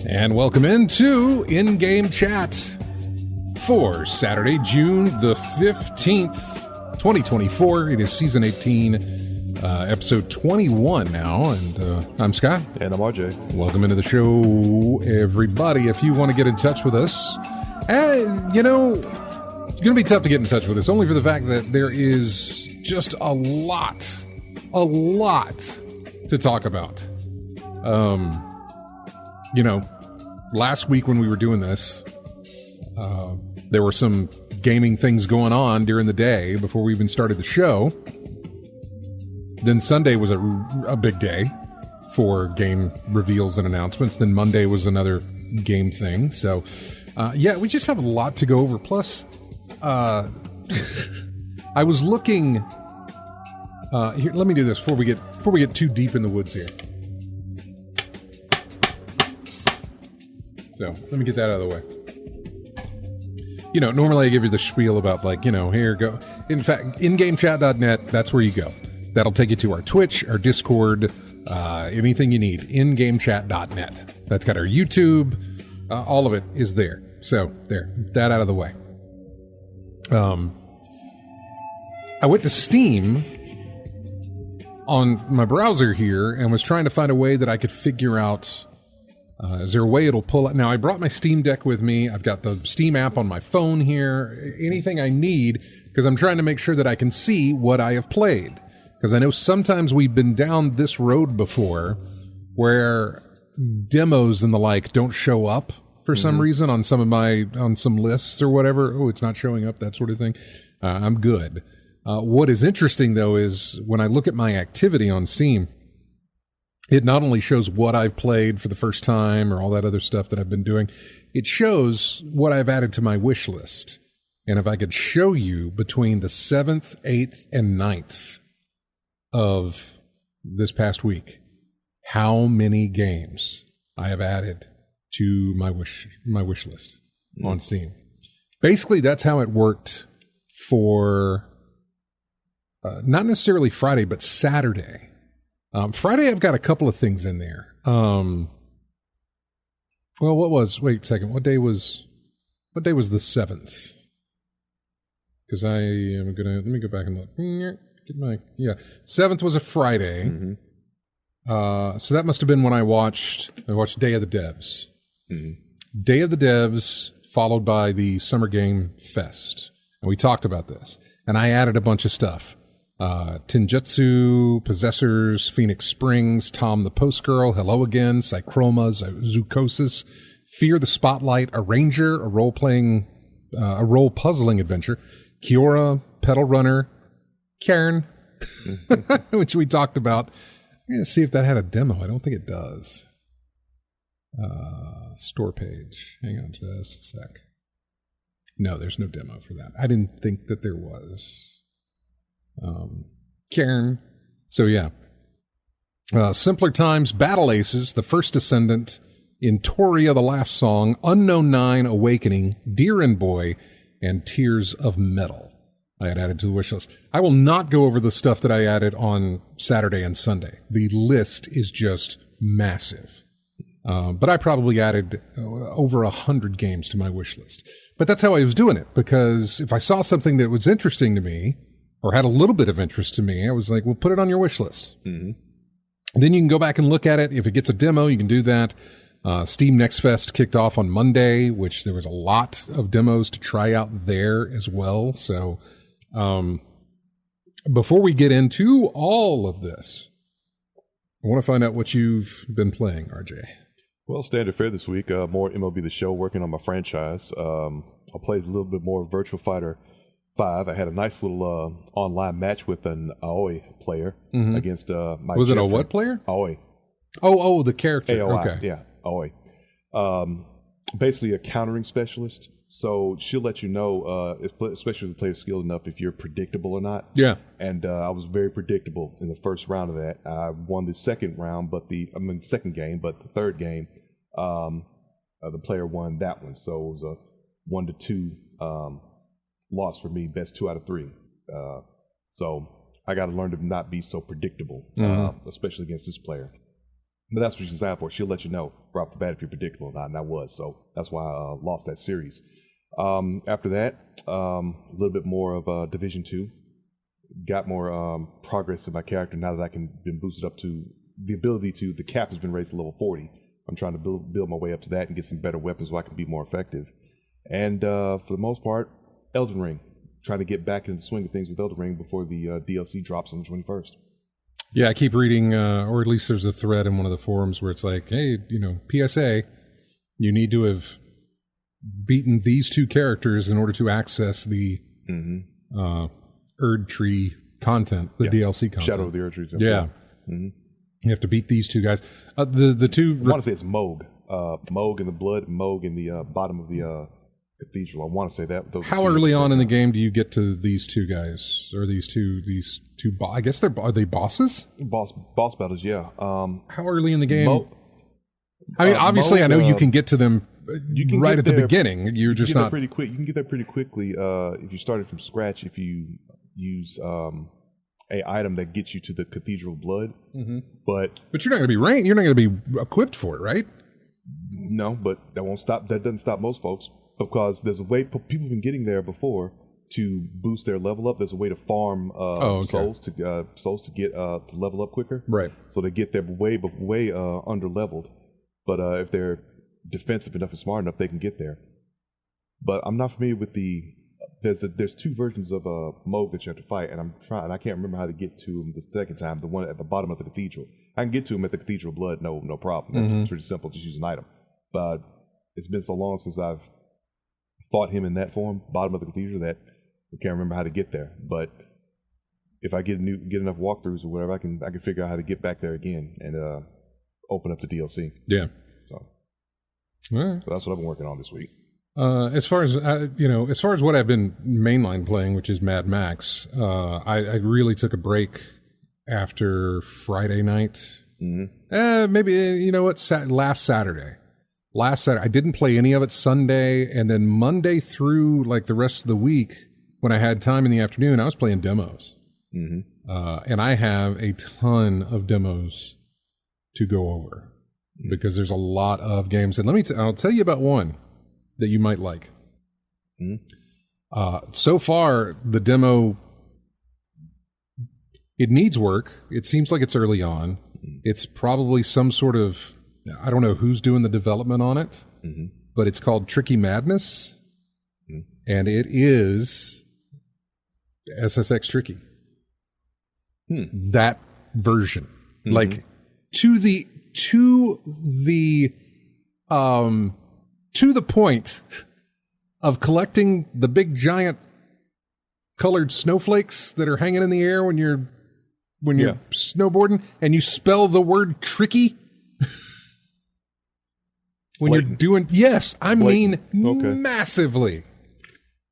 And welcome into In-Game Chat for Saturday, June the 15th, 2024. It is Season 18, Episode 21 now, and I'm Scott. And I'm RJ. Welcome into the show, everybody. If you want to get in touch with us, it's going to be tough to get in touch with us, only for the fact that there is just a lot to talk about. Last week when we were doing this, there were some gaming things going on during the day before we even started the show. Then Sunday was a big day for game reveals and announcements. Then Monday was another game thing. So, we just have a lot to go over. Plus, I was looking. Here, let me do this before we get too deep in the woods here. So let me get that out of the way. Normally I give you the spiel about here go. In fact, ingamechat.net, that's where you go. That'll take you to our Twitch, our Discord, anything you need. Ingamechat.net. That's got our YouTube. All of it is there. So there, that out of the way. I went to Steam on my browser here and was trying to find a way that I could figure out. Is there a way it'll pull out? Now, I brought my Steam Deck with me. I've got the Steam app on my phone here. Anything I need, because I'm trying to make sure that I can see what I have played. Because I know sometimes we've been down this road before where demos and the like don't show up for some reason on some lists or whatever. Oh, it's not showing up, that sort of thing. I'm good. What is interesting, though, is when I look at my activity on Steam, it not only shows what I've played for the first time or all that other stuff that I've been doing, it shows what I've added to my wish list. And if I could show you between the 7th, 8th, and 9th of this past week, how many games I have added to my wish list on Steam. Basically, that's how it worked for not necessarily Friday, but Saturday. Friday, I've got a couple of things in there. Wait a second. What day was the 7th? Because let me go back and look. 7th was a Friday. Mm-hmm. So that must have been when I watched Day of the Devs. Mm-hmm. Day of the Devs, followed by the Summer Game Fest. And we talked about this. And I added a bunch of stuff. Tenjutsu, Possessors, Phoenix Springs, Tom the Post Girl, Hello Again, Psychroma, Zoocosis, Fear the Spotlight, Arranger, a role-puzzling adventure, Kiora, Pedal Runner, Cairn, which we talked about. I'm going to see if that had a demo. I don't think it does. Store page. Hang on just a sec. No, there's no demo for that. I didn't think that there was. Cairn. So yeah. Simpler Times, Battle Aces, The First Descendant, Intoria, The Last Song, Unknown 9, Awakening, Deer and Boy, and Tears of Metal. I had added to the wish list. I will not go over the stuff that I added on Saturday and Sunday. The list is just massive. But I probably added over 100 games to my wish list. But that's how I was doing it, because if I saw something that was interesting to me, or had a little bit of interest to me, I was like, well, put it on your wish list. Mm-hmm. Then you can go back and look at it. If it gets a demo, you can do that. Steam Next Fest kicked off on Monday, which there was a lot of demos to try out there as well. So before we get into all of this, I want to find out what you've been playing, RJ. Well, standard fare this week, more MLB The Show, working on my franchise. I played a little bit more Virtua Fighter 5. I had a nice little online match with an Aoi player against my Was it a what player? Aoi. Oh, the character. AOI, Okay. yeah, Aoi. Basically a countering specialist. So she'll let you know, especially if the player's skilled enough, if you're predictable or not. Yeah. And I was very predictable in the first round of that. I won the second round, second game, but the third game, the player won that one. So it was a 1-2 loss for me, best 2 out of 3. So I got to learn to not be so predictable, especially against this player. But that's what she's designed for. She'll let you know right off the bat if you're predictable or not, and I was. So that's why I lost that series. After that, a little bit more of Division 2. Got more progress in my character now that I can been boosted up to the ability to, the cap has been raised to level 40. I'm trying to build my way up to that and get some better weapons so I can be more effective. And for the most part, Elden Ring. Trying to get back in the swing of things with Elden Ring before the DLC drops on the 21st. Yeah, I keep reading, or at least there's a thread in one of the forums where it's like, hey, PSA, you need to have beaten these 2 characters in order to access the Erd Tree content, the DLC content. Shadow of the Erd Tree. Yeah. You have to beat these 2 guys. The 2... I want to say it's Moog. Moog in the blood, Moog in the bottom of the cathedral. I want to say that. How early on in the game do you get to these 2 guys? Or these two I guess are they bosses? Boss battles, yeah. How early in the game? I mean, obviously, I know you can get to them right at the beginning. You're just not pretty quick. You can get there pretty quickly if you started from scratch. If you use a item that gets you to the cathedral blood, but you're not going to be ranked. You're not going to be equipped for it, right? No, but that won't stop. That doesn't stop most folks because there's a way people have been getting there before to boost their level up. There's a way to farm souls to get to level up quicker. Right. So they get there way under leveled. But if they're defensive enough and smart enough, they can get there. But I'm not familiar with there's 2 versions of Moog that you have to fight, and I can't remember how to get to him the second time. The one at the bottom of the cathedral. I can get to him at the cathedral blood, no problem. That's pretty simple. Just use an item. But it's been so long since I've fought him in that form, bottom of the cathedral, that I can't remember how to get there. But if I get enough walkthroughs or whatever, I can figure out how to get back there again and open up the DLC. Yeah. So, all right. So that's what I've been working on this week. As far as what I've been mainline playing, which is Mad Max, I really took a break after Friday night. Maybe last Saturday. I didn't play any of it Sunday, and then Monday through like the rest of the week, when I had time in the afternoon, I was playing demos. And I have a ton of demos to go over because there's a lot of games. And I'll tell you about one that you might like. So far, the demo, it needs work. It seems like it's early on. It's probably some sort of, I don't know who's doing the development on it, but it's called Tricky Madness, and it is SSX Tricky. That version, like to the point of collecting the big giant colored snowflakes that are hanging in the air when you're snowboarding, and you spell the word tricky when Blatant. you're doing, yes, I mean Okay. massively,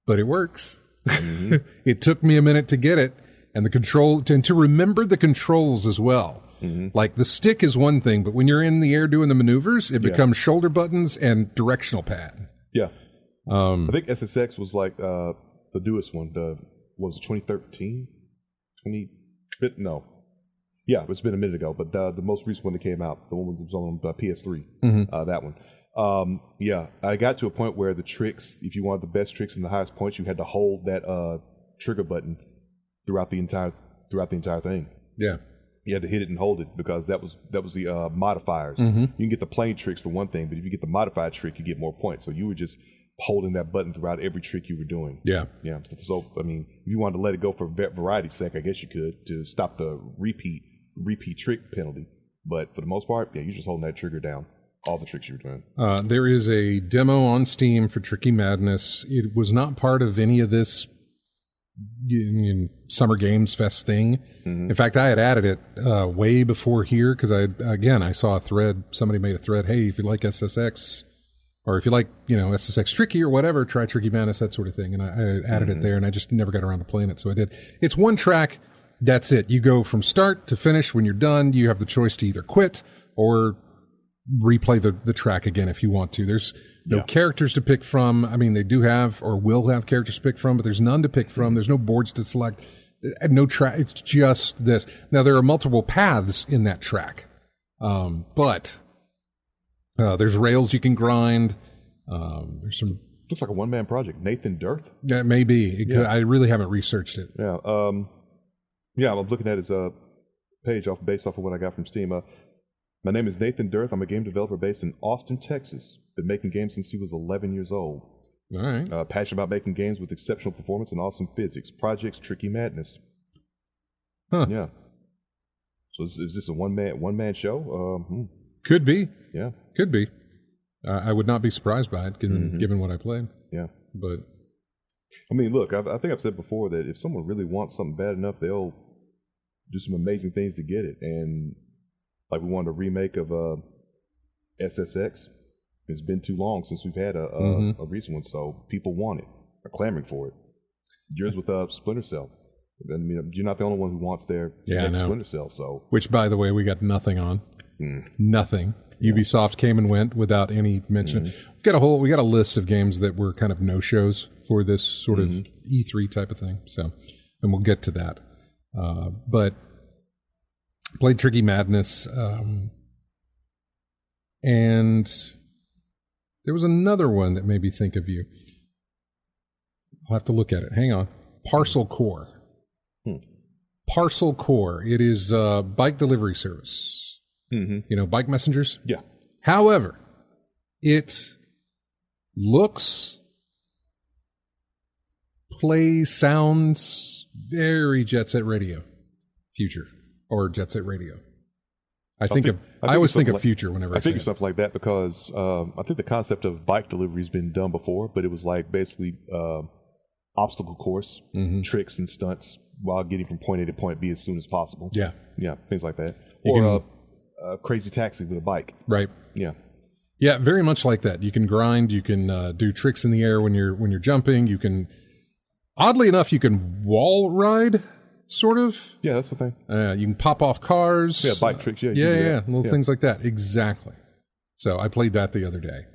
but it works. It took me a minute to get it, and the control, and to remember the controls as well. Like the stick is one thing, but when you're in the air doing the maneuvers, it becomes shoulder buttons and directional pad. Yeah. I think SSX was like the newest one. Was it 2013? No. Yeah, it's been a minute ago, but the most recent one that came out, the one that was on PS3, that one. Yeah, I got to a point where the tricks, if you wanted the best tricks and the highest points, you had to hold that trigger button throughout the entire thing. Yeah. You had to hit it and hold it because that was the modifiers. Mm-hmm. You can get the plain tricks for one thing, but if you get the modified trick, you get more points. So you were just holding that button throughout every trick you were doing. Yeah. Yeah. So, I mean, if you wanted to let it go for variety's sake, I guess you could to stop the repeat trick penalty. But for the most part, yeah, you're just holding that trigger down. All the tricks you were doing. There is a demo on Steam for Tricky Madness. It was not part of any of this Summer Games Fest thing. Mm-hmm. In fact, I had added it way before here because I saw a thread. Somebody made a thread. Hey, if you like SSX, or if you like SSX Tricky or whatever, try Tricky Madness, that sort of thing. And I added it there, and I just never got around to playing it, so I did. It's one track. That's it. You go from start to finish. When you're done, you have the choice to either quit or replay the track again if you want to. There's no characters to pick from. I mean, they do have or will have characters to pick from, but there's none to pick from. There's no boards to select. No track. It's just this. Now, there are multiple paths in that track, but there's rails you can grind. There's some. Looks like a one-man project. Nathan Dirth? That may be. I really haven't researched it. Yeah. I'm looking at his page based off of what I got from Steam. My name is Nathan Dirth. I'm a game developer based in Austin, Texas. Been making games since he was 11 years old. All right. Passionate about making games with exceptional performance and awesome physics. Projects Tricky Madness. Huh. Yeah. So is this a one-man show? Could be. Yeah. Could be. I would not be surprised by it, given what I played. Yeah. But I mean, look, I think I've said before that if someone really wants something bad enough, they'll do some amazing things to get it. And like we wanted a remake of SSX. It's been too long since we've had a recent one, so people want it, are clamoring for it. Yours with Splinter Cell. I mean, you're not the only one who wants their next Splinter Cell. So, which, by the way, we got nothing on. Nothing. Yeah. Ubisoft came and went without any mention. We got a list of games that were kind of no-shows for this sort of E3 type of thing. So, and we'll get to that. But played Tricky Madness, and there was another one that made me think of you. I'll have to look at it. Hang on. Parcel Core. Parcel Core. It is a bike delivery service. Bike messengers? Yeah. However, it looks, plays, sounds very Jet Set Radio future, or Jet Set Radio. I always think of future whenever I think it's it. something like that because I think the concept of bike delivery has been done before, but it was like basically obstacle course, tricks and stunts while getting from point A to point B as soon as possible. Yeah. Yeah, things like that. Or Crazy Taxi with a bike. Right. Yeah. Yeah, very much like that. You can grind, you can do tricks in the air when you're jumping, you can, oddly enough, you can wall ride, sort of. Yeah, that's the thing. You can pop off cars. Yeah, bike tricks. Little things like that. Exactly. So I played that the other day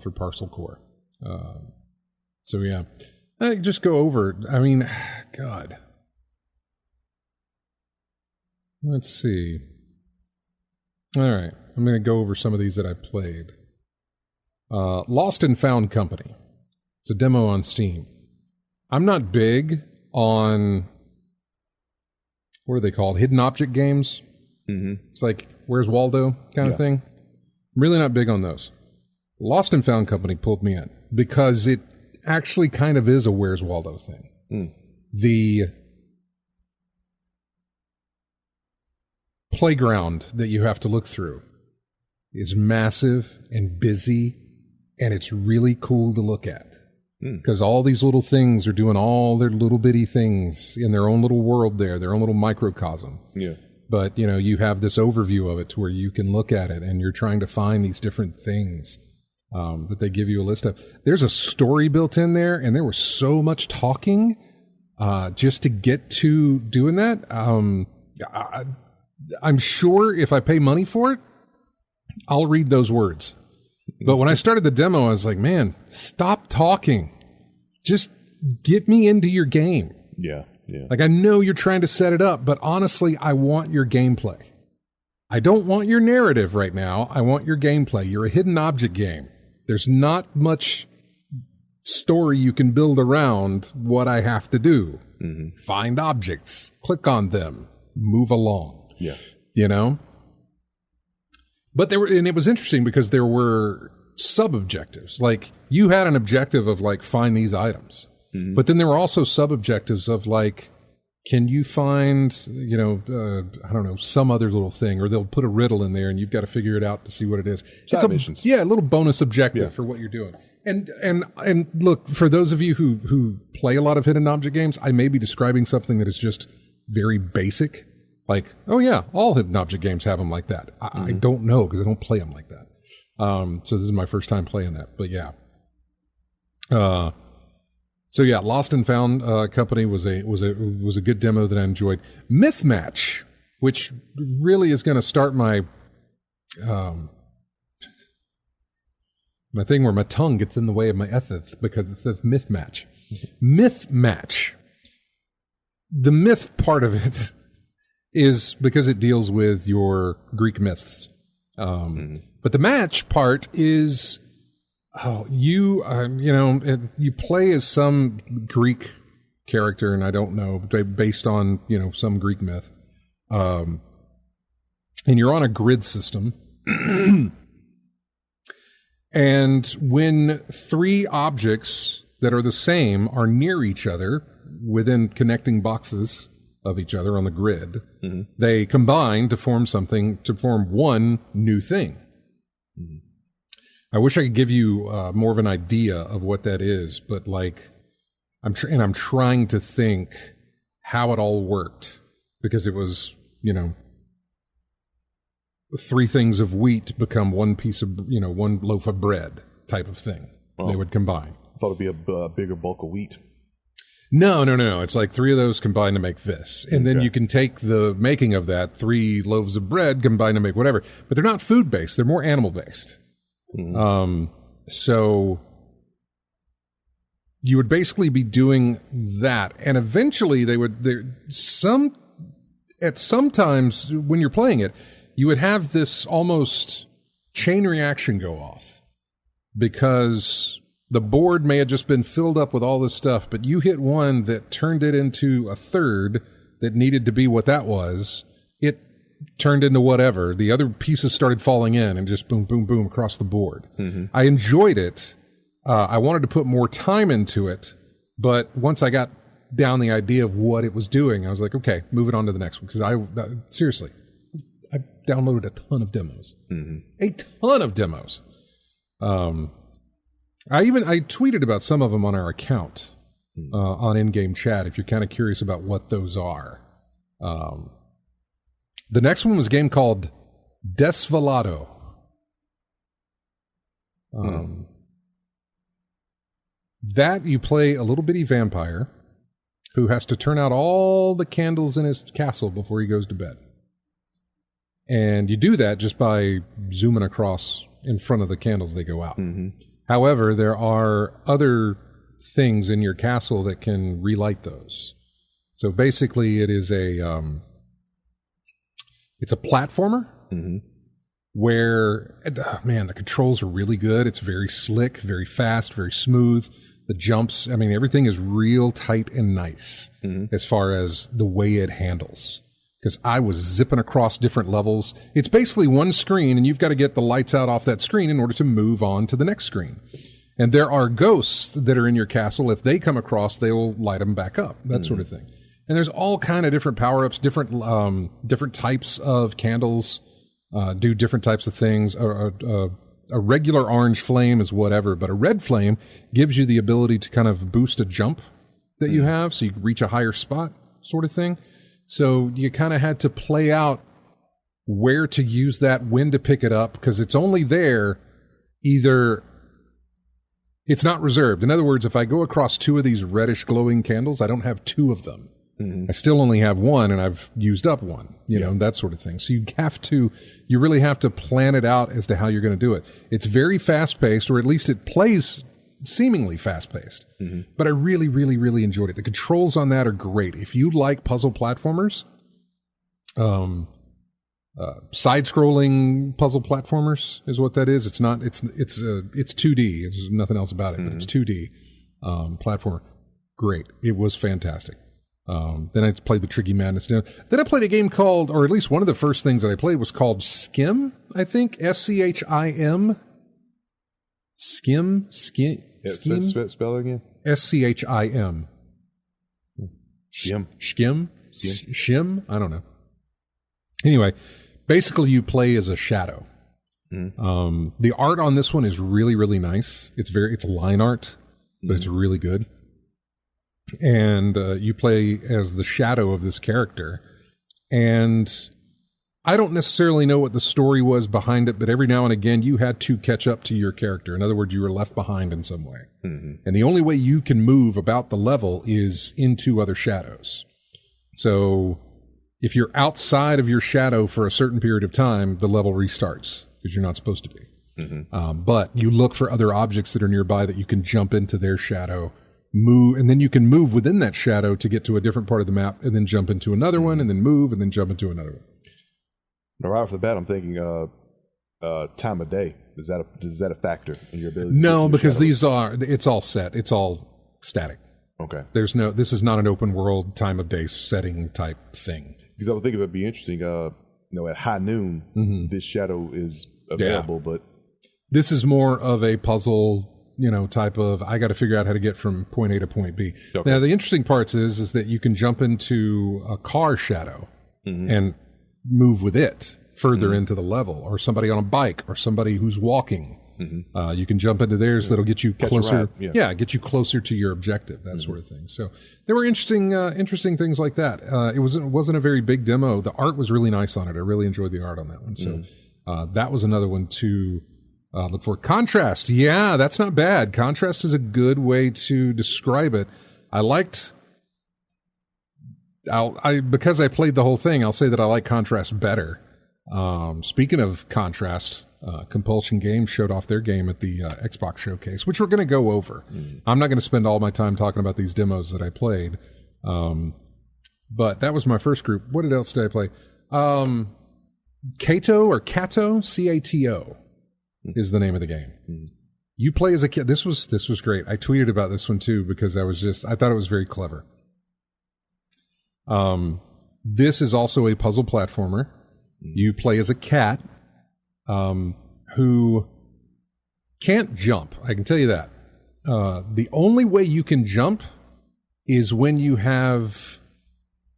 for Parcel Core. So yeah, just go over. I mean, God. Let's see. All right, I'm going to go over some of these that I played. Lost and Found Company. It's a demo on Steam. I'm not big on, what are they called? Hidden object games. It's like, Where's Waldo kind of thing. I'm really not big on those. Lost and Found Company pulled me in because it actually kind of is a Where's Waldo thing. The playground that you have to look through is massive and busy, and it's really cool to look at because all these little things are doing all their little bitty things in their own little world there, their own little microcosm. Yeah. But, you have this overview of it to where you can look at it and you're trying to find these different things that they give you a list of. There's a story built in there, and there was so much talking just to get to doing that. I'm sure if I pay money for it, I'll read those words. But when I started the demo, I was like, man, stop talking. Just get me into your game. Yeah, yeah. Like, I know you're trying to set it up, but honestly, I want your gameplay. I don't want your narrative right now. I want your gameplay. You're a hidden object game. There's not much story you can build around what I have to do. Find objects, click on them, move along. Yeah. You know? But and it was interesting because there were sub-objectives. Like, you had an objective of, like, find these items. Mm-hmm. But then there were also sub-objectives of, like, can you find, I don't know, some other little thing, or they'll put a riddle in there and you've got to figure it out to see what it is. Side missions. Yeah, a little bonus objective for what you're doing. And look, for those of you who play a lot of hidden object games, I may be describing something that is just very basic. Like, oh yeah, all hidden object games have them like that. I don't know because I don't play them like that. So this is my first time playing that, but yeah. So yeah, Lost and Found Company was a good demo that I enjoyed. Myth Match, which really is going to start my thing where my tongue gets in the way of my ethith because it says Myth Match. Myth Match. The myth part of it is because it deals with your Greek myths. But the match part is, you play as some Greek character, and I don't know, based on, some Greek myth. And you're on a grid system. And when three objects that are the same are near each other within connecting boxes of each other on the grid, they combine to form one new thing. I wish I could give you more of an idea of what that is, but like, I'm trying to think how it all worked, because it was, three things of wheat become one piece of, one loaf of bread type of thing. Oh. They would combine. I thought it'd be a bigger bulk of wheat. No. It's like three of those combined to make this. And then you can take the making of that, 3 loaves of bread combined to make whatever. But they're not food-based. They're more animal-based. So you would basically be doing that. And eventually sometimes when you're playing it, you would have this almost chain reaction go off, because the board may have just been filled up with all this stuff, but you hit one that turned it into a third that needed to be what that was. It turned into whatever. The other pieces started falling in and just boom, boom, boom across the board. I enjoyed it. I wanted to put more time into it, but once I got down the idea of what it was doing, I was like, okay, move it on to the next one. Because seriously, I downloaded a ton of demos. A ton of demos. I tweeted about some of them on our account on in-game chat, if you're kind of curious about what those are. The next one was a game called Desvelado. That you play a little bitty vampire who has to turn out all the candles in his castle before he goes to bed. And you do that just by zooming across in front of the candles, they go out. However, there are other things in your castle that can relight those. So basically it is it's a platformer where, the controls are really good. It's very slick, very fast, very smooth. The jumps, everything is real tight and nice as far as the way it handles. Because I was zipping across different levels. It's basically one screen, and you've got to get the lights out off that screen in order to move on to the next screen. And there are ghosts that are in your castle. If they come across, they will light them back up, that sort of thing. And there's all kind of different power-ups, different types of candles do different types of things. A regular orange flame is whatever, but a red flame gives you the ability to kind of boost a jump that you have, so you can reach a higher spot, sort of thing. So you kind of had to play out where to use that, when to pick it up, because it's only there either... It's not reserved. In other words, if I go across 2 of these reddish glowing candles, I don't have 2 of them. I still only have 1, and I've used up 1, that sort of thing. So you really have to plan it out as to how you're going to do it. It's very fast-paced, or at least it plays seemingly fast-paced. But I really, really, really enjoyed it. The controls on that are great. If you like puzzle platformers, side-scrolling puzzle platformers is what that is. It's 2D. There's nothing else about it, but it's 2D platformer. Great. It was fantastic. Then I played the Tricky Madness. Then I played a game called, or at least one of the first things that I played was called Skim, I think. S-C-H-I-M. Skim? Skim? Spell it again. S-C-H-I-M. Skim. Skim? Shim? I don't know. Anyway, basically you play as a shadow. The art on this one is really, really nice. It's line art, but it's really good. And you play as the shadow of this character. And I don't necessarily know what the story was behind it, but every now and again you had to catch up to your character. In other words, you were left behind in some way. And the only way you can move about the level is into other shadows. So if you're outside of your shadow for a certain period of time, the level restarts because you're not supposed to be. But you look for other objects that are nearby that you can jump into their shadow, move, and then you can move within that shadow to get to a different part of the map and then jump into another one and then move and then jump into another one. Now, right off the bat, I'm thinking time of day. Is that a factor in your ability? No, because it's all set. It's all static. Okay. This is not an open world time of day setting type thing. Because I would think it would be interesting, at high noon, this shadow is available, but this is more of a puzzle, type of, I got to figure out how to get from point A to point B. Okay. Now, the interesting parts is that you can jump into a car shadow and move with it further into the level, or somebody on a bike, or somebody who's walking. You can jump into theirs that'll get you closer. Get you closer to your objective, that sort of thing. So there were interesting things like that. It wasn't a very big demo. The art was really nice on it. I really enjoyed the art on that one. So that was another one to look for. Contrast, yeah, that's not bad. Contrast is a good way to describe it. Because I played the whole thing, I'll say that I like Contrast better. Speaking of Contrast, Compulsion Games showed off their game at the Xbox Showcase, which we're going to go over. I'm not going to spend all my time talking about these demos that I played. But that was my first group. What else did I play? Cato, C-A-T-O is the name of the game. You play as a kid. This was great. I tweeted about this one too because I thought it was very clever. This is also a puzzle platformer. You play as a cat who can't jump. I can tell you that. The only way you can jump is when you have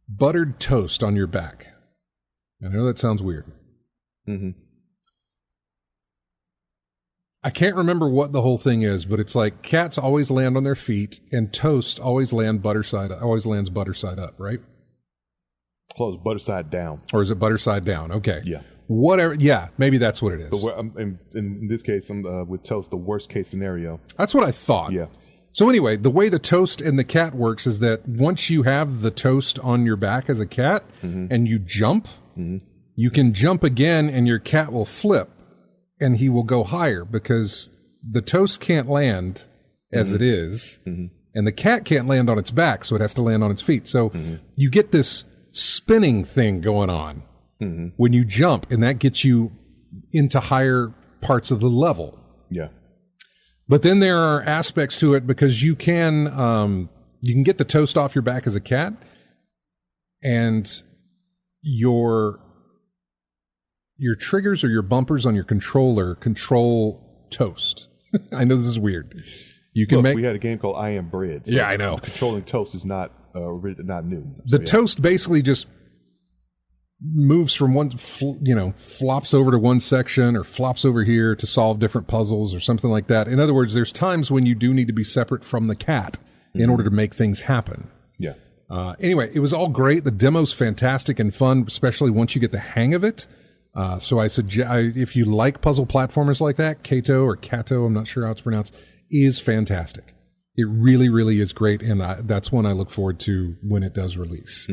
buttered toast on your back. I know that sounds weird. I can't remember what the whole thing is, but it's like cats always land on their feet and toast always lands butter side up, right? Well, it's butter side down. Or is it butter side down? Okay. Yeah. Whatever. Yeah, maybe that's what it is. In this case, I'm with toast, the worst case scenario. That's what I thought. Yeah. So anyway, the way the toast and the cat works is that once you have the toast on your back as a cat and you jump, you can jump again and your cat will flip and he will go higher because the toast can't land as it is and the cat can't land on its back, so it has to land on its feet. So you get this spinning thing going on when you jump, and that gets you into higher parts of the level. Yeah. But then there are aspects to it because you can get the toast off your back as a cat, and your triggers or your bumpers on your controller control toast. I know this is weird. We had a game called I Am Bread. So I know. Controlling toast is not new. The toast basically just moves from flops over to one section or flops over here to solve different puzzles or something like that. In other words, there's times when you do need to be separate from the cat in order to make things happen. Yeah. Anyway, it was all great. The demo's fantastic and fun, especially once you get the hang of it. So I suggest, if you like puzzle platformers like that, Cato, I'm not sure how it's pronounced, is fantastic. It really, really is great, and that's one I look forward to when it does release.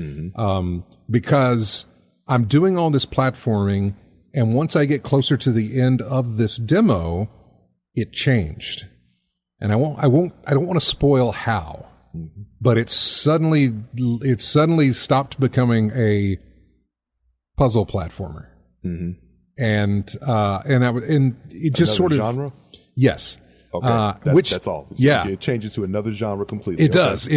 Because I'm doing all this platforming, and once I get closer to the end of this demo, it changed. And I don't want to spoil how, but it suddenly stopped becoming a puzzle platformer. And it just Another sort of genre? Yes. Okay, which that's all. Yeah, it changes to another genre completely. It does,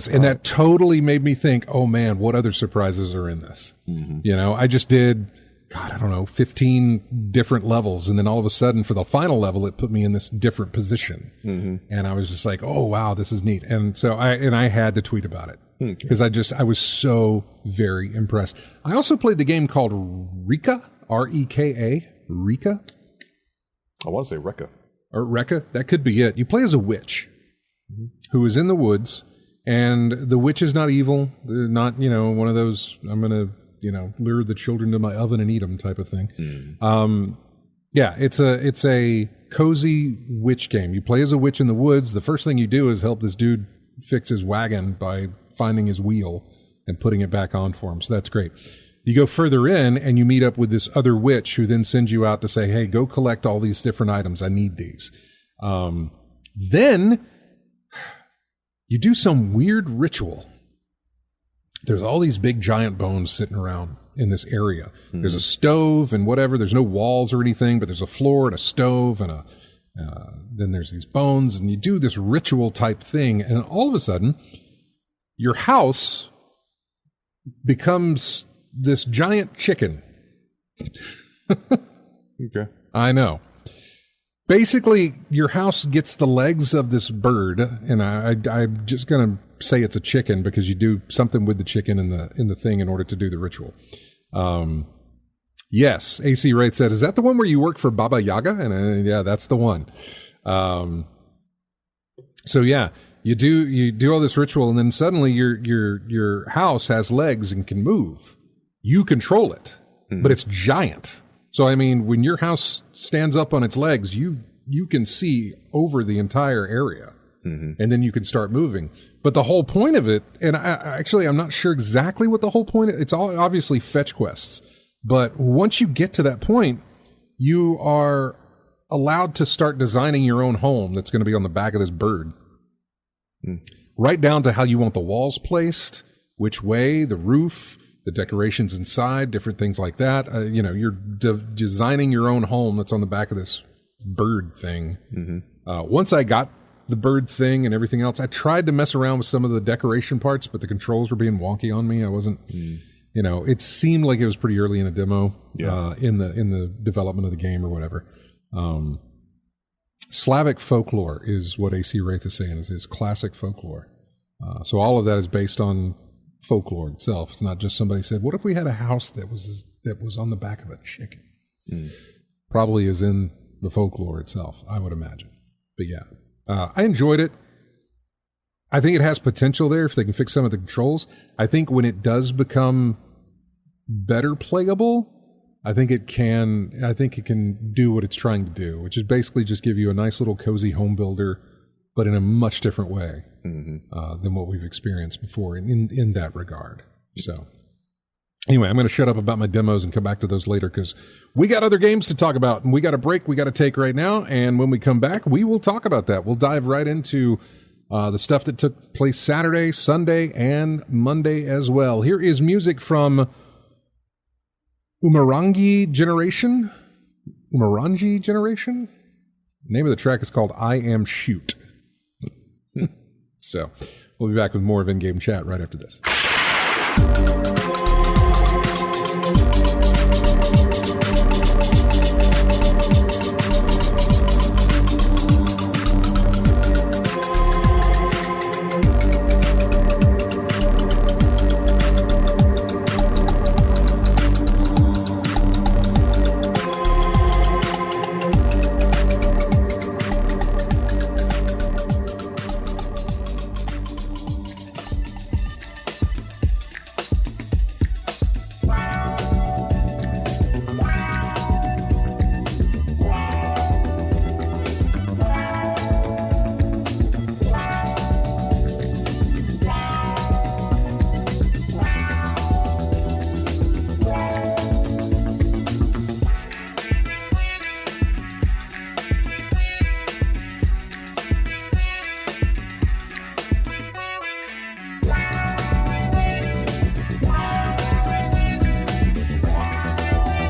and that totally made me think, oh man, what other surprises are in this? Mm-hmm. I just did, God, I don't know, 15 different levels, and then all of a sudden, for the final level, it put me in this different position, and I was just like, oh wow, this is neat, and so I had to tweet about it because I was so very impressed. I also played the game called Reka, Reka, Reka. I want to say Rekka. Or Rekka, that could be it. You play as a witch who is in the woods, and the witch is not evil, not, one of those, I'm going to, lure the children to my oven and eat them type of thing. Yeah, it's a cozy witch game. You play as a witch in the woods. The first thing you do is help this dude fix his wagon by finding his wheel and putting it back on for him. So that's great. You go further in and you meet up with this other witch who then sends you out to say, hey, go collect all these different items. I need these. Then you do some weird ritual. There's all these big giant bones sitting around in this area. There's a stove and whatever. There's no walls or anything, but there's a floor and a stove and then there's these bones, and you do this ritual type thing. And all of a sudden your house becomes this giant chicken. Okay. I know. Basically, your house gets the legs of this bird, and I'm just going to say it's a chicken because you do something with the chicken in the thing in order to do the ritual. Yes, AC Wright said, is that the one where you work for Baba Yaga? And yeah, that's the one. So yeah, you do all this ritual, and then suddenly your house has legs and can move. You control it, but it's giant. So, I mean, when your house stands up on its legs, you can see over the entire area, and then you can start moving. But the whole point of it, and I'm not sure exactly what the whole point is. It's all obviously fetch quests. But once you get to that point, you are allowed to start designing your own home that's going to be on the back of this bird. Right down to how you want the walls placed, which way, the roof, the decorations inside, different things like that. You're designing your own home that's on the back of this bird thing. Once I got the bird thing and everything else, I tried to mess around with some of the decoration parts, but the controls were being wonky on me. I wasn't, it seemed like it was pretty early in a demo, in the development of the game or whatever. Slavic folklore is what AC Wraith is saying, is classic folklore. So all of that is based on folklore itself. It's not just somebody said, what if we had a house that was on the back of a chicken? Probably is in the folklore itself, I would imagine. But yeah, I enjoyed it. I think it has potential there if they can fix some of the controls. I think when it does become better playable, I think it can do what it's trying to do, which is basically just give you a nice little cozy home builder, but in a much different way than what we've experienced before in that regard. So anyway, I'm going to shut up about my demos and come back to those later because we got other games to talk about, and we got a break we got to take right now. And when we come back, we will talk about that. We'll dive right into the stuff that took place Saturday, Sunday, and Monday as well. Here is music from Umurangi Generation. The name of the track is called I Am Shoot. So we'll be back with more of In-Game Chat right after this.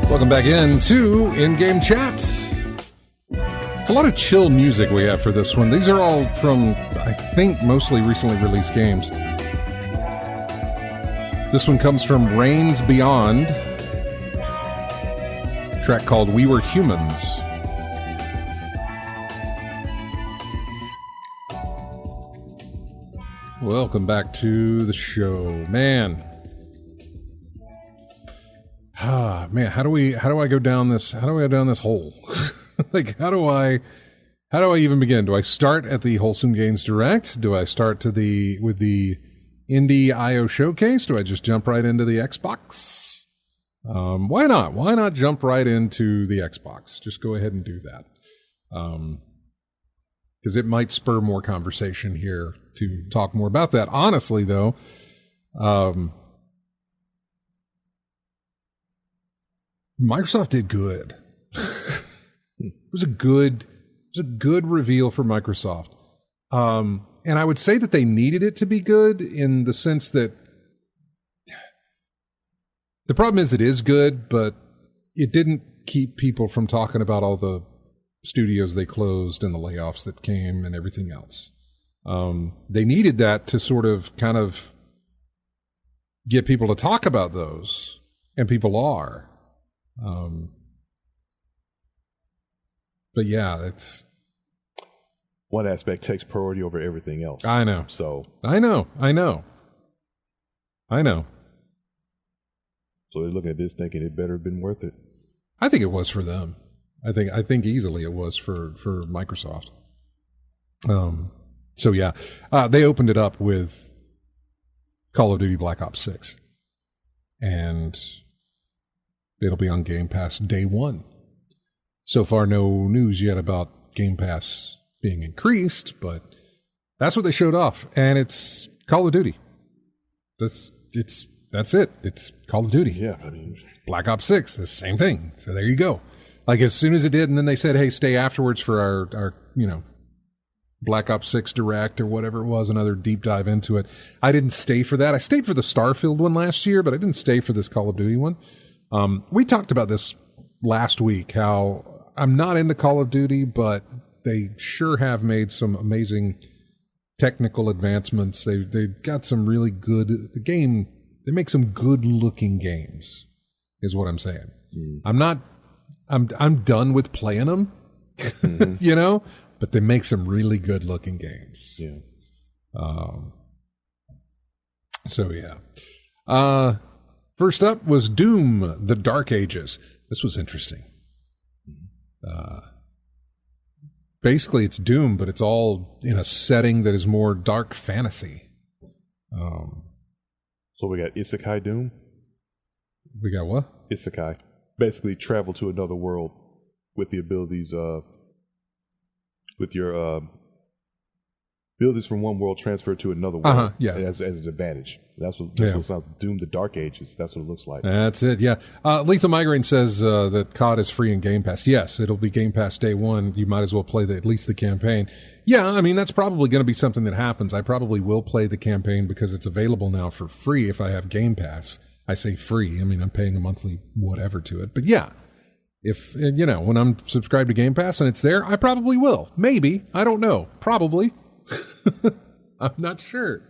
Welcome back into In-Game Chats. It's a lot of chill music we have for this one. These are all from, I think, mostly recently released games. This one comes from Reigns Beyond, a track called We Were Humans. Welcome back to the show. Man, how do I go down this hole? Like, how do I even begin? Do I start at the Wholesome Gains Direct? Do I start with the Indie IO Showcase? Do I just jump right into the Xbox? Why not? Why not jump right into the Xbox? Just go ahead and do that. Because it might spur more conversation here to talk more about that. Honestly, though, Microsoft did good. It was a good reveal for Microsoft. And I would say that they needed it to be good in the sense that the problem is it is good, but it didn't keep people from talking about all the studios they closed and the layoffs that came and everything else. They needed that to sort of kind of get people to talk about those, and people are. But yeah, it's one aspect takes priority over everything else. I know. So I know. So they're looking at this thinking it better have been worth it. I think it was for them. I think easily it was for Microsoft. So yeah, they opened it up with Call of Duty Black Ops 6, and it'll be on Game Pass day one. So far, no news yet about Game Pass being increased, but that's what they showed off, and it's Call of Duty. That's it. It's Call of Duty. Yeah, I mean, it's Black Ops 6. It's the same thing. So there you go. Like, as soon as it did, and then they said, "Hey, stay afterwards for our Black Ops 6 Direct," or whatever it was, another deep dive into it. I didn't stay for that. I stayed for the Starfield one last year, but I didn't stay for this Call of Duty one. We talked about this last week, how I'm not into Call of Duty, but they sure have made some amazing technical advancements. They've got some really good They make some good looking games, is what I'm saying. I'm done with playing them, but they make some really good looking games. Yeah. So yeah. First up was Doom: The Dark Ages. This was interesting. Basically, it's Doom, but it's all in a setting that is more dark fantasy. So we got Isekai Doom. We got what? Isekai. Basically, travel to another world with the abilities, with your abilities from one world transferred to another world. As an advantage. That's what sounds. Doom: The Dark Ages. That's what it looks like. That's it. Yeah. Lethal Migraine says that COD is free in Game Pass. Yes, it'll be Game Pass day one. You might as well play at least the campaign. Yeah, I mean, that's probably going to be something that happens. I probably will play the campaign because it's available now for free if I have Game Pass. I say free. I mean, I'm paying a monthly whatever to it. But yeah, if when I'm subscribed to Game Pass and it's there, I probably will. Maybe. I don't know. Probably. I'm not sure.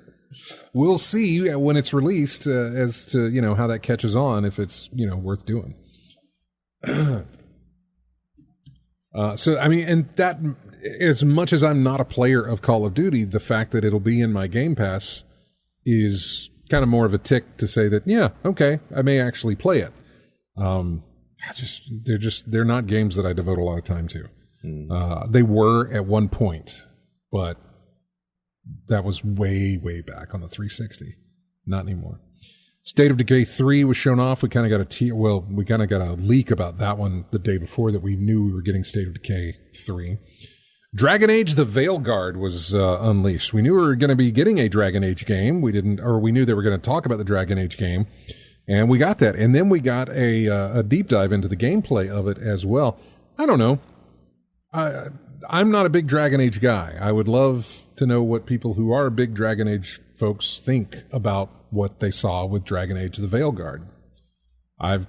We'll see when it's released as to how that catches on, if it's worth doing. So I mean, and that, as much as I'm not a player of Call of Duty, the fact that it'll be in my Game Pass is kind of more of a tick to say that okay, I may actually play it. They're not games that I devote a lot of time to. They were at one point, but that was way, way back on the 360. Not anymore. State of Decay 3 was shown off. We kind of got a leak about that one the day before that we knew we were getting State of Decay 3. Dragon Age: The Veilguard was unleashed. We knew we were going to be getting a Dragon Age game. We knew they were going to talk about the Dragon Age game, and we got that. And then we got a deep dive into the gameplay of it as well. I don't know. I'm not a big Dragon Age guy. I would love to know what people who are big Dragon Age folks think about what they saw with Dragon Age: The Veilguard. I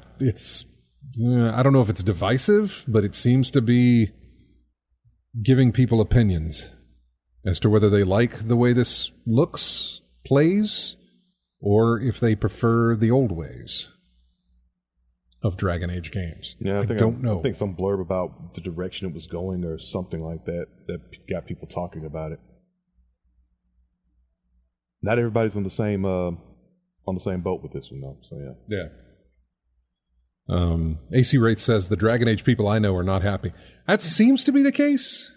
don't know if it's divisive, but it seems to be giving people opinions as to whether they like the way this looks, plays, or if they prefer the old ways of Dragon Age games. Yeah, I don't know. I think some blurb about the direction it was going or something like that got people talking about it. Not everybody's on the same boat with this one, though. So yeah. AC Wraith says the Dragon Age people I know are not happy. That seems to be the case.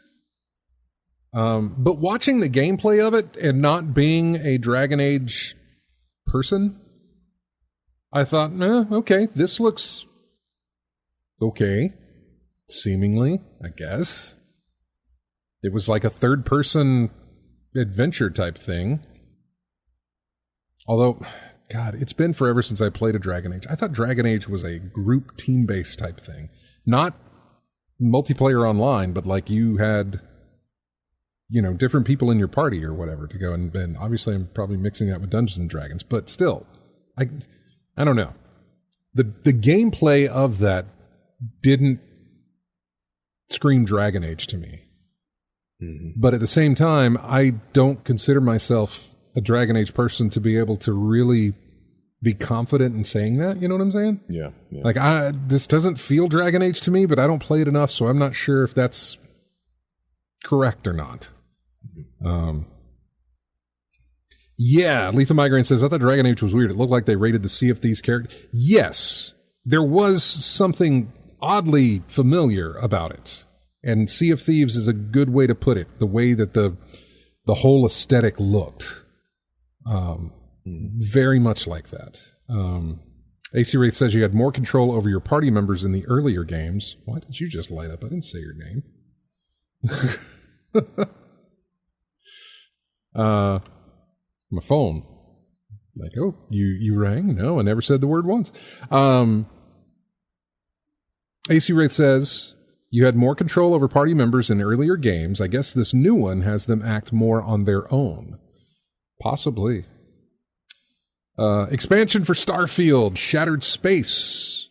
But watching the gameplay of it and not being a Dragon Age person, I thought, okay, this looks okay. Seemingly, I guess. It was like a third-person adventure type thing. Although, God, it's been forever since I played a Dragon Age. I thought Dragon Age was a group team-based type thing. Not multiplayer online, but like you had, different people in your party or whatever to go and obviously I'm probably mixing that with Dungeons and Dragons, but still, I don't know. The gameplay of that didn't scream Dragon Age to me. Mm-hmm. But at the same time, I don't consider myself a Dragon Age person to be able to really be confident in saying that. You know what I'm saying? Yeah. Like, this doesn't feel Dragon Age to me, but I don't play it enough, so I'm not sure if that's correct or not. Yeah, Letha Migraine says, I thought Dragon Age was weird. It looked like they rated the Sea of Thieves character. Yes, there was something oddly familiar about it. And Sea of Thieves is a good way to put it, the way that the whole aesthetic looked. Very much like that. AC Wraith says you had more control over your party members in the earlier games. Why did you just light up? I didn't say your name. My phone. Like, oh, you rang? No, I never said the word once. AC Wraith says you had more control over party members in earlier games. I guess this new one has them act more on their own. Possibly. Expansion for Starfield, Shattered Space.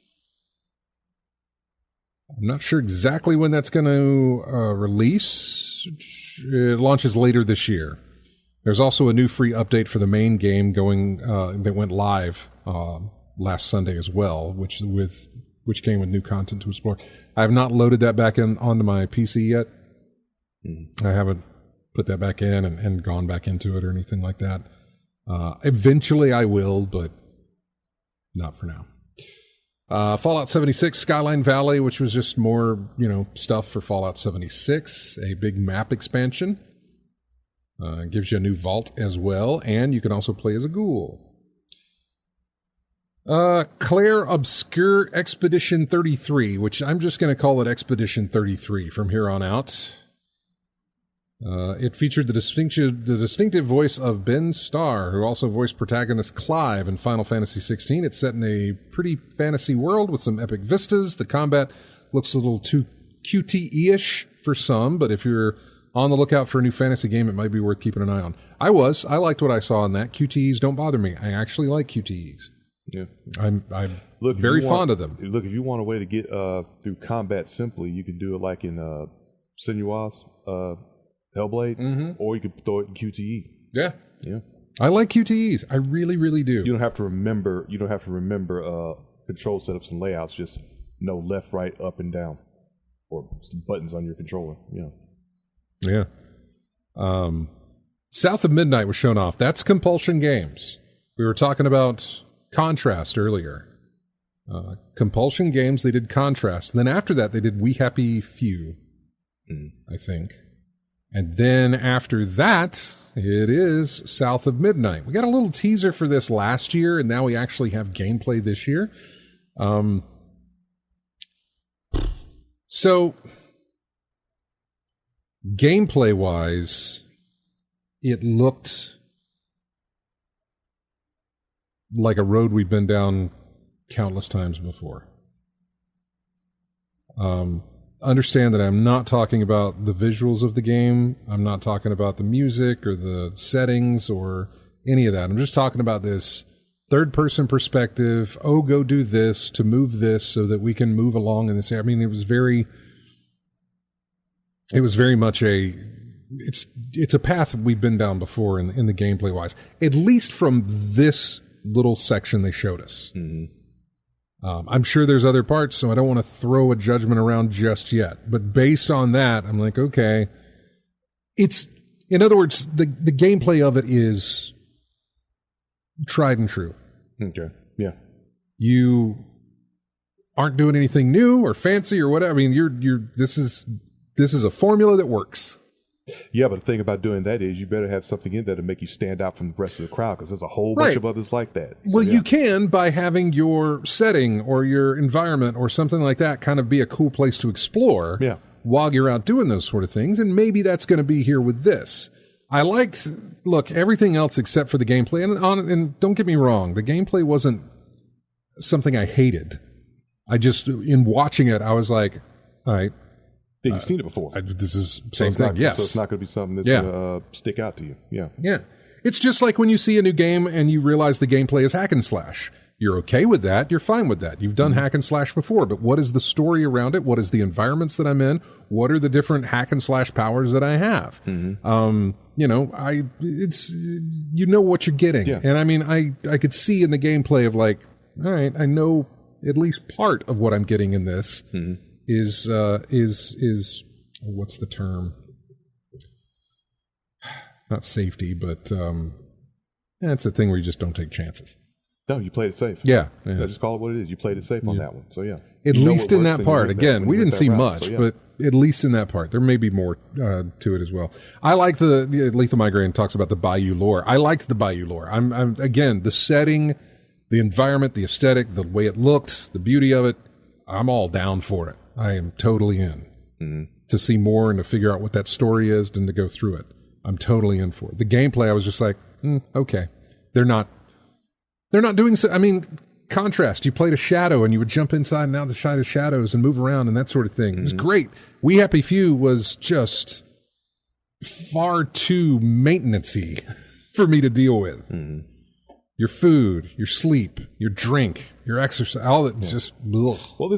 I'm not sure exactly when that's going to release. It launches later this year. There's also a new free update for the main game that went live last Sunday as well, which came with new content to explore. I have not loaded that back onto my PC yet. I haven't put that back in and gone back into it or anything like that. Eventually I will, but not for now. Fallout 76 Skyline Valley, which was just more, stuff for Fallout 76, a big map expansion. Gives you a new vault as well, and you can also play as a ghoul. Claire Obscure Expedition 33, which I'm just going to call it Expedition 33 from here on out. It featured the distinctive voice of Ben Starr, who also voiced protagonist Clive in Final Fantasy XVI. It's set in a pretty fantasy world with some epic vistas. The combat looks a little too QTE-ish for some, but if you're on the lookout for a new fantasy game, it might be worth keeping an eye on. I liked what I saw in that. QTEs don't bother me. I actually like QTEs. Yeah, I'm very fond of them. Look, if you want a way to get through combat simply, you can do it like in Senua's Hellblade, or you could throw it in QTE. Yeah. I like QTEs. I really, really do. You don't have to remember. Control setups and layouts. Just know left, right, up, and down, or buttons on your controller. Yeah. South of Midnight was shown off. That's Compulsion Games. We were talking about Contrast earlier. Compulsion Games, they did Contrast. And then after that, they did We Happy Few, I think. And then after that, it is South of Midnight. We got a little teaser for this last year, and now we actually have gameplay this year. So, gameplay-wise, it looked like a road we've been down countless times before. Understand that I'm not talking about the visuals of the game. I'm not talking about the music or the settings or any of that. I'm just talking about this third-person perspective. Oh, go do this to move this so that we can move along in this area. I mean, it was very it was very much it's a path we've been down before in the gameplay wise, at least from this little section they showed us. I'm sure there's other parts, so I don't want to throw a judgment around just yet. But based on that, I'm like, okay, in other words, the gameplay of it is tried and true. Okay. Yeah. You aren't doing anything new or fancy or whatever. I mean, this is a formula that works. Yeah, but the thing about doing that is you better have something in there to make you stand out from the rest of the crowd, because there's a whole bunch of others like that. So, well, you can by having your setting or your environment or something like that kind of be a cool place to explore while you're out doing those sort of things. And maybe that's going to be here with this. I liked, look, everything else except for the gameplay. And don't get me wrong, the gameplay wasn't something I hated. I just, in watching it, I was like, all right. Yeah, you've seen it before. This is same thing, yes. So it's not going to be something that's going to stick out to you. Yeah. Yeah. It's just like when you see a new game and you realize the gameplay is hack and slash. You're okay with that. You're fine with that. You've done hack and slash before, but what is the story around it? What is the environments that I'm in? What are the different hack and slash powers that I have? You know what you're getting. Yeah. And I mean, I could see in the gameplay of like, all right, I know at least part of what I'm getting in this. Is what's the term? Not safety, but it's a thing where you just don't take chances. No, you played it safe. Yeah. Just call it what it is. You played it safe on that one. So yeah. At least in that part. Again, we didn't see much, but at least in that part, there may be more to it as well. I like the Lethal Migraine talks about the Bayou lore. I liked the Bayou lore. I'm again, the setting, the environment, the aesthetic, the way it looked, the beauty of it. I'm all down for it. I am totally in to see more and to figure out what that story is and to go through it. I'm totally in for it. The gameplay, I was just like, okay. They're not doing so. I mean, contrast. You played a shadow and you would jump inside and out the side of shadows and move around and that sort of thing. It was great. We Happy Few was just far too maintenance-y for me to deal with. Your food, your sleep, your drink, your exercise, all that just. Ugh. Well,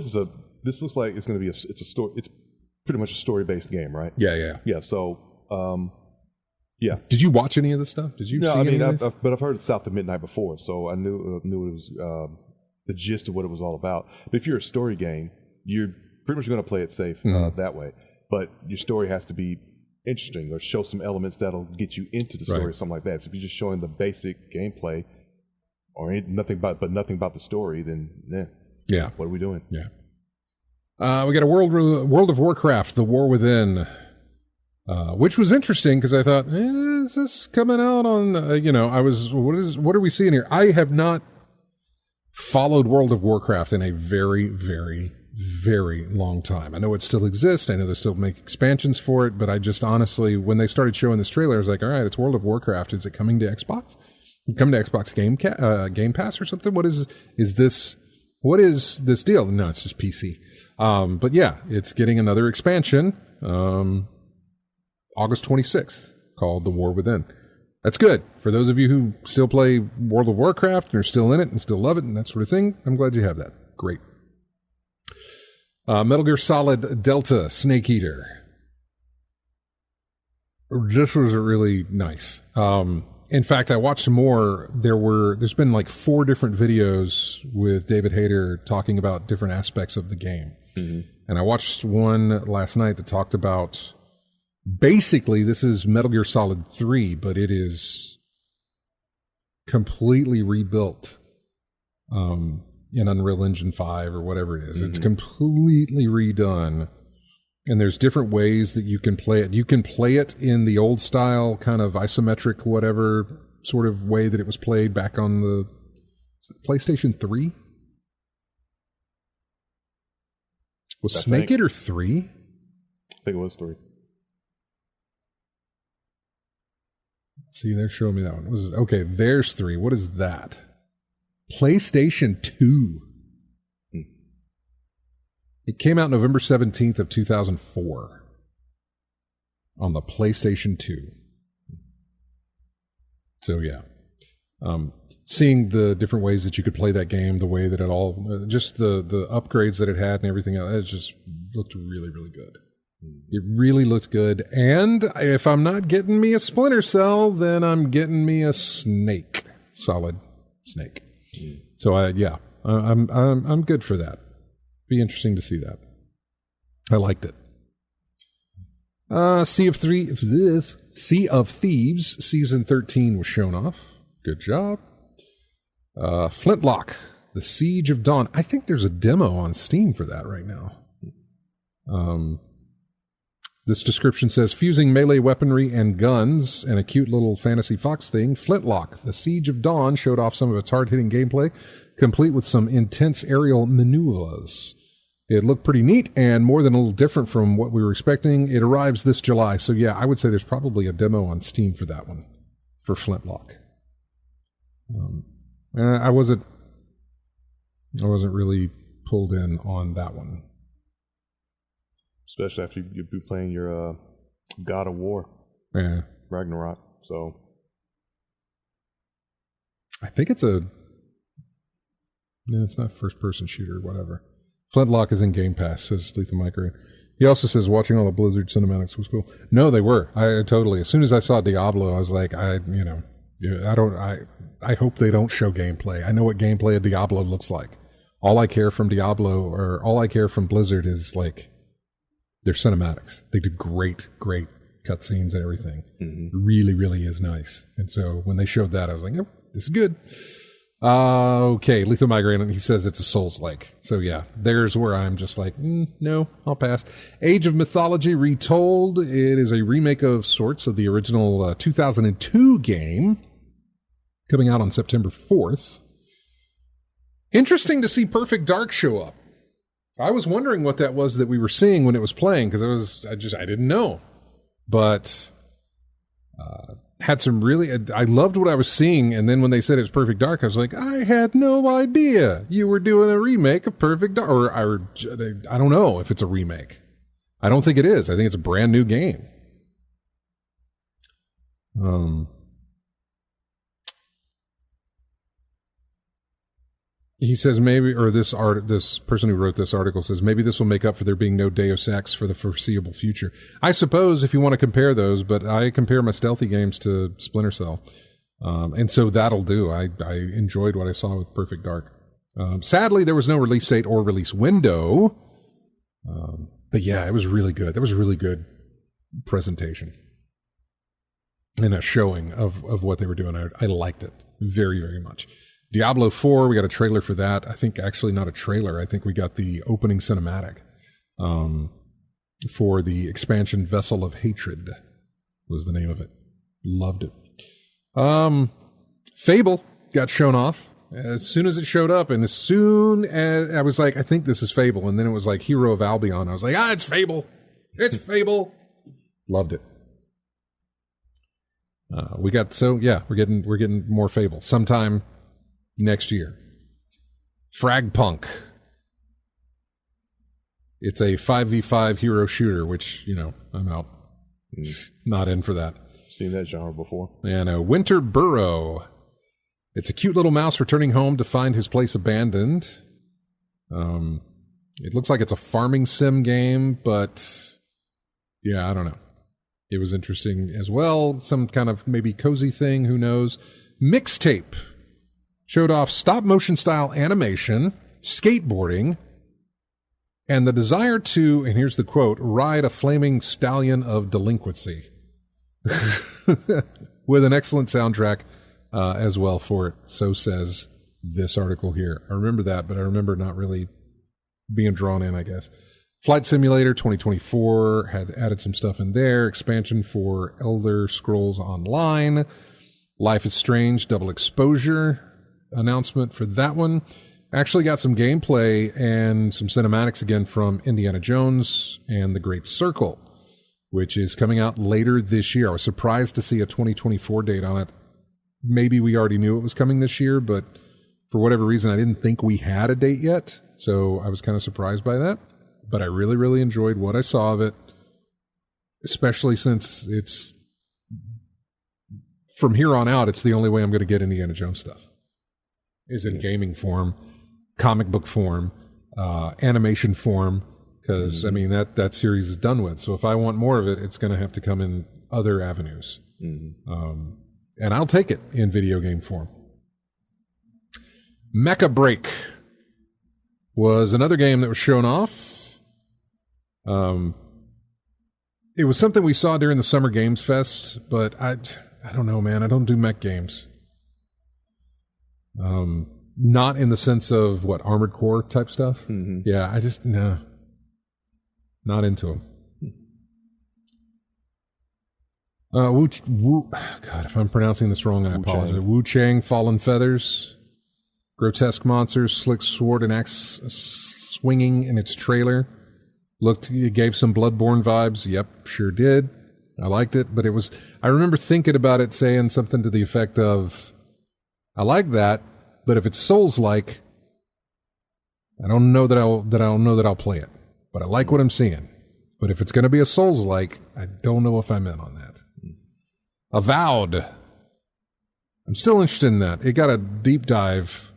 this looks like it's going to be it's a story. It's pretty much a story-based game, right? Yeah. So, yeah. Did you watch any of this stuff? Did you? No, see I mean, I've heard South of Midnight before, so I knew it was the gist of what it was all about. But if you're a story game, you're pretty much going to play it safe that way. But your story has to be interesting or show some elements that'll get you into the story or something like that. So if you're just showing the basic gameplay or nothing about the story, then what are we doing? Yeah. We got a World of Warcraft, The War Within, which was interesting because I thought, is this coming out on? What are we seeing here? I have not followed World of Warcraft in a very, very, very long time. I know it still exists. I know they still make expansions for it, but I just honestly, when they started showing this trailer, I was like, all right, it's World of Warcraft. Is it coming to Xbox? Coming to Xbox Game Pass or something? What is this? What is this deal? No, it's just PC. But yeah, it's getting another expansion, August 26th, called The War Within. That's good. For those of you who still play World of Warcraft and are still in it and still love it and that sort of thing, I'm glad you have that. Great. Metal Gear Solid Delta Snake Eater. This was really nice. In fact, I watched more. There's been like 4 different videos with David Hayter talking about different aspects of the game. And I watched one last night that talked about, basically, this is Metal Gear Solid 3, but it is completely rebuilt in Unreal Engine 5 or whatever it is. It's completely redone. And there's different ways that you can play it. You can play it in the old style, kind of isometric, whatever sort of way that it was played back on the PlayStation 3. Was Snake Eater 3? I think it was 3. See, they're showing me that one. Okay, there's 3. What is that? PlayStation 2. It came out November 17th of 2004 on the PlayStation 2. So yeah, seeing the different ways that you could play that game, the way that it all, just the upgrades that it had and everything else, it just looked really, really good. It really looked good. And if I'm not getting me a Splinter Cell, then I'm getting me a Snake. Solid Snake. So I'm good for that. Be interesting to see that. I liked it. Sea of Thieves season 13 was shown off. Good job. Flintlock, The Siege of Dawn. I think there's a demo on Steam for that right now. This description says, fusing melee weaponry and guns and a cute little fantasy fox thing, Flintlock, The Siege of Dawn showed off some of its hard-hitting gameplay, complete with some intense aerial maneuvers. It looked pretty neat and more than a little different from what we were expecting. It arrives this July, so yeah, I would say there's probably a demo on Steam for that one, for Flintlock. I wasn't really pulled in on that one. Especially after you'll be playing your God of War. Yeah. Ragnarok. So I think it's it's not a first-person shooter, whatever. Flintlock is in Game Pass, says Lethal Micro. He also says watching all the Blizzard cinematics was cool. No, they were. I totally. As soon as I saw Diablo, I was like, I hope they don't show gameplay. I know what gameplay of Diablo looks like. All I care from Blizzard is like their cinematics. They do great cutscenes and everything. Mm-hmm. It really, really is nice. And so when they showed that, I was like, oh, this is good. Okay, Lethal Migraine, he says it's a Souls-like. So yeah, there's where I'm just like, no, I'll pass. Age of Mythology Retold. It is a remake of sorts of the original 2002 game, coming out on September 4th. Interesting to see Perfect Dark show up. I was wondering what that was that we were seeing when it was playing, because I didn't know. But had some really, I loved what I was seeing, and then when they said it was Perfect Dark, I was like, I had no idea you were doing a remake of Perfect Dark. Or I don't know if it's a remake. I don't think it is. I think it's a brand new game. He says maybe, or this person who wrote this article says maybe this will make up for there being no Deus Ex for the foreseeable future. I suppose if you want to compare those, but I compare my stealthy games to Splinter Cell, and so that'll do. I enjoyed what I saw with Perfect Dark. Sadly, there was no release date or release window, but yeah, it was really good. That was a really good presentation and a showing of what they were doing. I liked it very, very much. Diablo 4, we got a trailer for that. I think actually not a trailer. I think we got the opening cinematic for the expansion Vessel of Hatred was the name of it. Loved it. Fable got shown off as soon as it showed up, and as soon as I was like, I think this is Fable, and then it was like Hero of Albion. I was like, it's Fable. It's Fable. Loved it. We're getting more Fable sometime next year. Fragpunk. It's a 5v5 hero shooter, which, I'm out. Not in for that. Seen that genre before. And Winter Burrow. It's a cute little mouse returning home to find his place abandoned. It looks like it's a farming sim game, but yeah, I don't know. It was interesting as well. Some kind of maybe cozy thing, who knows. Mixtape showed off stop-motion style animation, skateboarding, and the desire to, and here's the quote, ride a flaming stallion of delinquency. With an excellent soundtrack as well for it. So says this article here. I remember that, but I remember not really being drawn in, I guess. Flight Simulator 2024 had added some stuff in there. Expansion for Elder Scrolls Online. Life is Strange Double Exposure announcement for that one. Actually got some gameplay and some cinematics again from Indiana Jones and The Great Circle, which is coming out later this year. I was surprised to see a 2024 date on it. Maybe we already knew it was coming this year, but for whatever reason, I didn't think we had a date yet. So I was kind of surprised by that. But I really, really enjoyed what I saw of it, especially since it's, from here on out, it's the only way I'm going to get Indiana Jones stuff. Is in gaming form, comic book form, animation form, because I mean that series is done with. So if I want more of it, it's going to have to come in other avenues, and I'll take it in video game form. Mecha Break was another game that was shown off. It was something we saw during the Summer Games Fest, but I don't know, man. I don't do mech games. Not in the sense of Armored Core type stuff. Yeah, I just not into them. God, if I'm pronouncing this wrong, I apologize. Wu Chang Fallen Feathers, grotesque monsters, slick sword and axe swinging in its trailer. It gave some Bloodborne vibes. Yep, sure did. I liked it, but I remember thinking about it, saying something to the effect of, I like that, but if it's Souls-like, I don't know that I'll play it. But I like what I'm seeing. But if it's going to be a Souls-like, I don't know if I'm in on that. Avowed. I'm still interested in that. It got a deep dive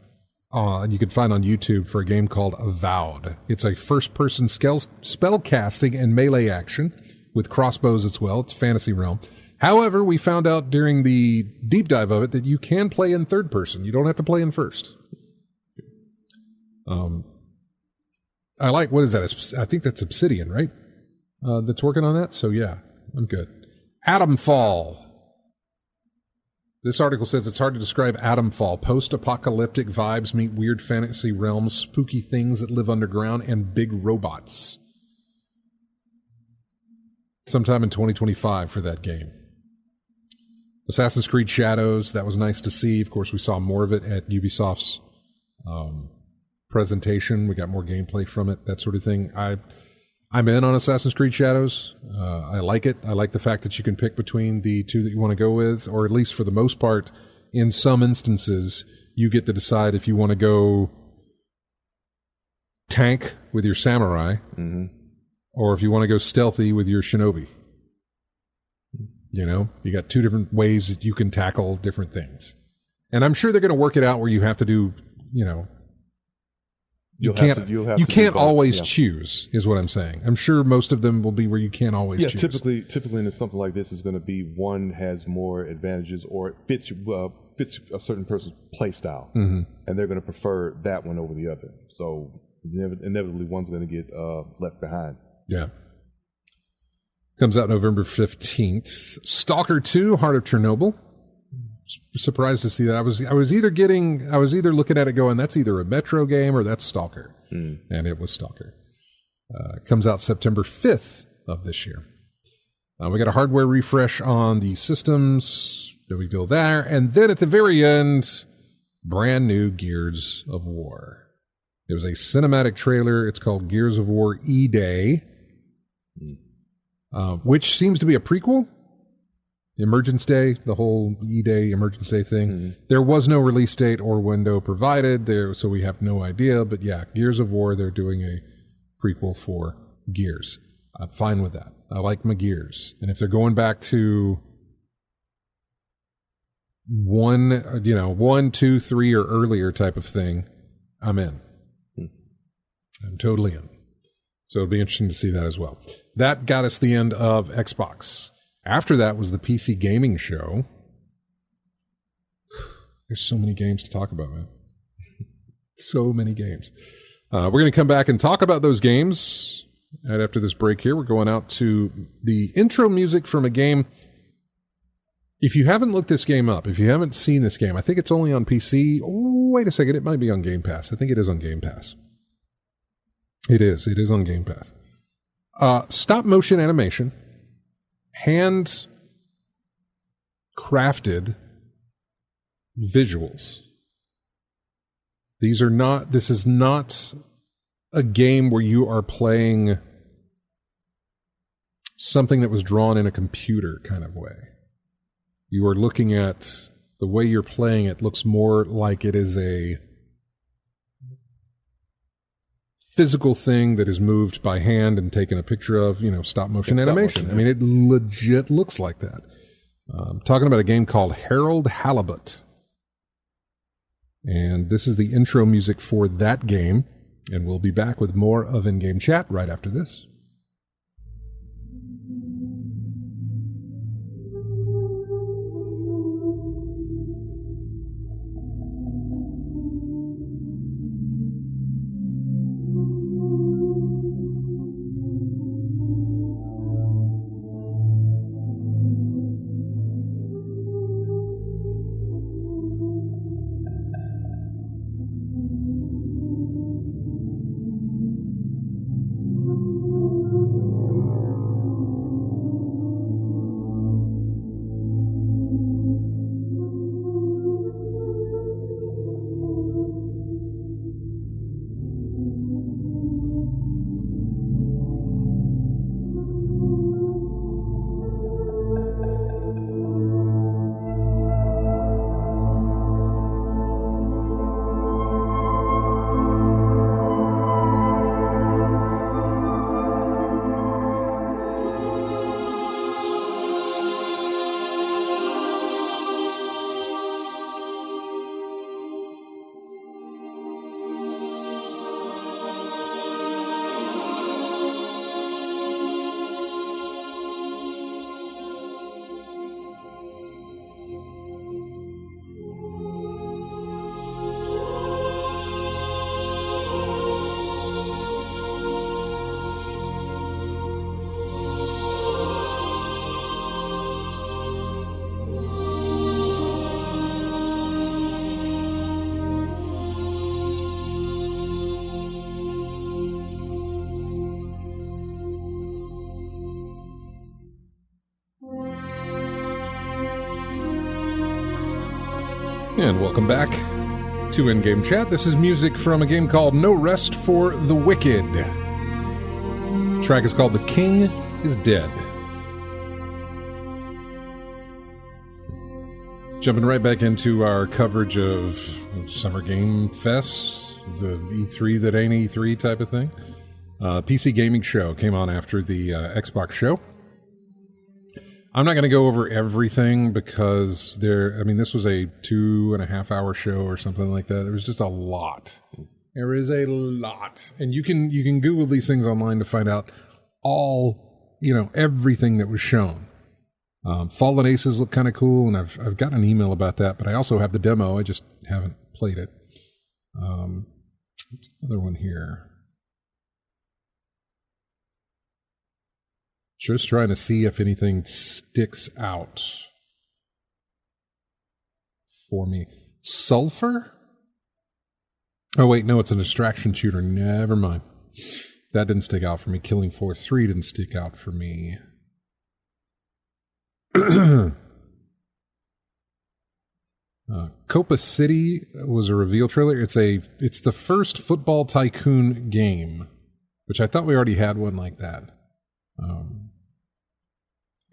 you can find on YouTube for a game called Avowed. It's a first-person spell casting and melee action with crossbows as well. It's fantasy realm. However, we found out during the deep dive of it that you can play in third person. You don't have to play in first. I like, what is that? I think that's Obsidian, right? That's working on that. So yeah, I'm good. Atomfall. This article says it's hard to describe Atomfall. Post-apocalyptic vibes meet weird fantasy realms, spooky things that live underground, and big robots. Sometime in 2025 for that game. Assassin's Creed Shadows, that was nice to see. Of course, we saw more of it at Ubisoft's presentation. We got more gameplay from it, that sort of thing. I'm in on Assassin's Creed Shadows. I like it. I like the fact that you can pick between the two that you want to go with, or at least for the most part, in some instances, you get to decide if you want to go tank with your samurai, or if you want to go stealthy with your shinobi. You know, you got two different ways that you can tackle different things. And I'm sure they're going to work it out where you have to do, you can't always choose, is what I'm saying. I'm sure most of them will be where you can't always choose. Typically in something like this is going to be one has more advantages, or it fits a certain person's play style, and they're going to prefer that one over the other. So inevitably, one's going to get left behind. Yeah. Comes out November 15th. Stalker 2: Heart of Chernobyl. Surprised to see that. I was either looking at it going, that's either a Metro game or that's Stalker. And it was Stalker. Comes out September 5th of this year. We got a hardware refresh on the systems. No big deal there. And then at the very end, brand new Gears of War. It was a cinematic trailer. It's called Gears of War E-Day, which seems to be a prequel. Emergence Day, the whole E-Day, Emergence Day thing. There was no release date or window provided there, so we have no idea. But yeah, Gears of War, they're doing a prequel for Gears. I'm fine with that. I like my Gears. And if they're going back to 1, 2, 3 or earlier type of thing, I'm in. I'm totally in. So it'll be interesting to see that as well. That got us the end of Xbox. After that was the PC Gaming Show. There's so many games to talk about, man. So many games. We're going to come back and talk about those games right after this break here. We're going out to the intro music from a game. If you haven't looked this game up, if you haven't seen this game, I think it's only on PC. Oh, wait a second. It might be on Game Pass. I think it is on Game Pass. It is. It is on Game Pass. Stop motion animation. Hand crafted visuals. This is not a game where you are playing something that was drawn in a computer kind of way. You are looking at the way you're playing it looks more like it is a physical thing that is moved by hand and taken a picture of, stop motion animation. I mean, it legit looks like that. I'm talking about a game called Harold Halibut. And this is the intro music for that game. And we'll be back with more of In-Game Chat right after this. And welcome back to In-Game Chat. This is music from a game called No Rest for the Wicked. The track is called The King is Dead. Jumping right back into our coverage of Summer Game Fest, the E3 that ain't E3 type of thing. PC Gaming Show came on after the Xbox show. I'm not going to go over everything because this was a 2.5 hour show or something like that. There was just a lot. There is a lot. And you can Google these things online to find out everything that was shown. Fallen Aces look kind of cool, and I've got an email about that, but I also have the demo. I just haven't played it. What's another one here? Just trying to see if anything sticks out for me. Sulfur? Oh, wait, no, it's a distraction shooter. Never mind. That didn't stick out for me. Killing Floor 3 didn't stick out for me. Copa City was a reveal trailer. It's the first football tycoon game, which I thought we already had one like that.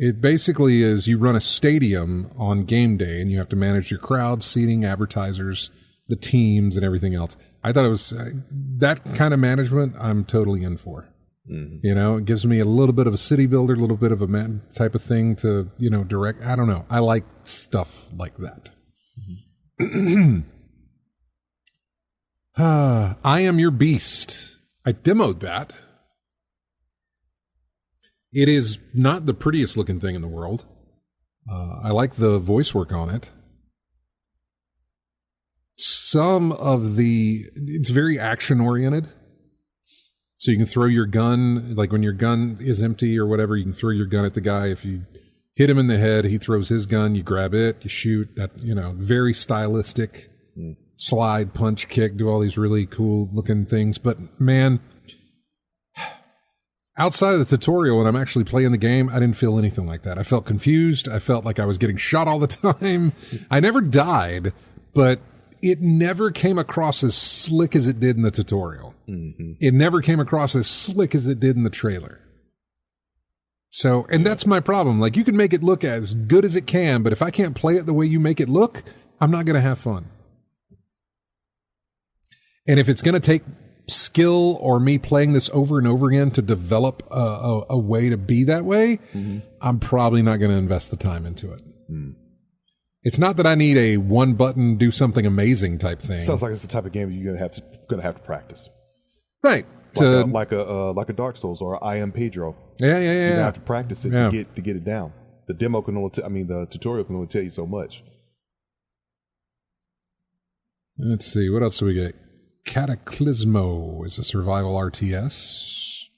It basically is you run a stadium on game day and you have to manage your crowd, seating, advertisers, the teams, and everything else. I thought it was that kind of management I'm totally in for. Mm-hmm. It gives me a little bit of a city builder, a little bit of a man type of thing to, direct. I don't know. I like stuff like that. Mm-hmm. I Am Your Beast. I demoed that. It is not the prettiest looking thing in the world. I like the voice work on it. It's very action oriented. So you can throw your gun, like when your gun is empty or whatever, you can throw your gun at the guy. If you hit him in the head, he throws his gun, you grab it, you shoot. That, very stylistic. Slide, punch, kick, do all these really cool looking things. But man, outside of the tutorial, when I'm actually playing the game, I didn't feel anything like that. I felt confused. I felt like I was getting shot all the time. I never died, but it never came across as slick as it did in the tutorial. Mm-hmm. It never came across as slick as it did in the trailer. So, and that's my problem. Like, you can make it look as good as it can, but if I can't play it the way you make it look, I'm not going to have fun. And if it's going to take skill or me playing this over and over again to develop a way to be that way, mm-hmm. I'm probably not going to invest the time into it. Mm. It's not that I need a one button do something amazing type thing. Sounds like it's the type of game you're going to have to practice. Right. Like a Dark Souls or I Am Pedro. Yeah. You have to practice it to get it down. The demo can only the tutorial can only tell you so much. Let's see, what else do we get? Cataclysmo is a survival RTS.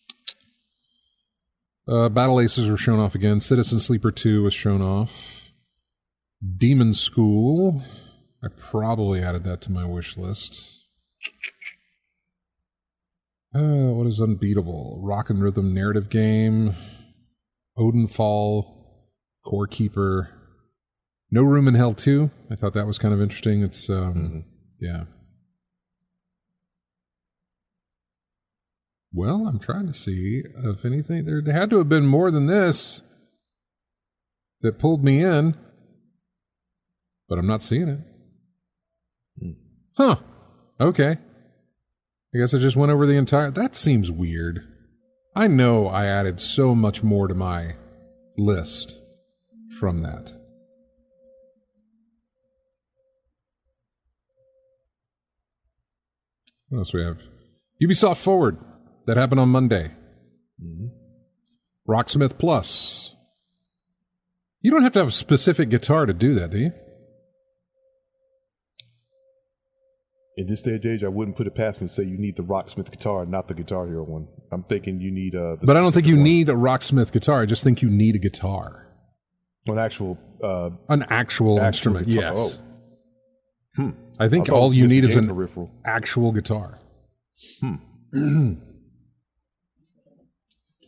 Battle Aces were shown off again. Citizen Sleeper 2 was shown off. Demon School. I probably added that to my wish list. What is Unbeatable? Rock and Rhythm narrative game. Odenfall. Core Keeper. No Room in Hell 2. I thought that was kind of interesting. It's, yeah. Well, I'm trying to see if anything. There had to have been more than this that pulled me in, but I'm not seeing it. Huh. Okay. I guess I just went over the entire... That seems weird. I know I added so much more to my list from that. What else we have? Ubisoft Forward. That happened on Monday. Rocksmith Plus. You don't have to have a specific guitar to do that, do you? In this day and age, I wouldn't put it past me to say you need the Rocksmith guitar, not the Guitar Hero one. I'm thinking you need but I don't think you need a Rocksmith guitar. I just think you need a guitar. An actual instrument, guitar. yes. Oh. I think all you need is an actual guitar.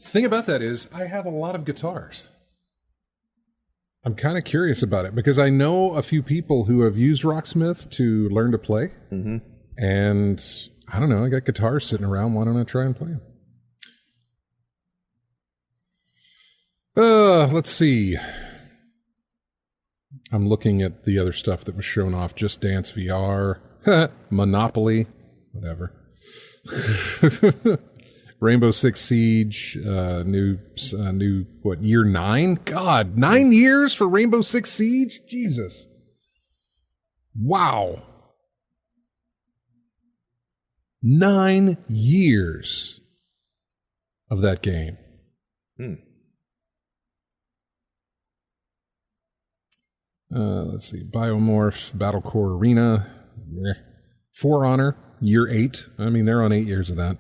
Thing about that is, I have a lot of guitars. I'm kind of curious about it because I know a few people who have used Rocksmith to learn to play. And I don't know, I got guitars sitting around. Why don't I try and play them? Let's see. I'm looking at the other stuff that was shown off. Just Dance VR. Monopoly. Whatever. Rainbow Six Siege, new, year 9? God, 9 years for Rainbow Six Siege? Jesus. Wow. 9 years of that game. Let's see. Biomorph, Battlecore Arena, For Honor, year 8. I mean, they're on 8 years of that.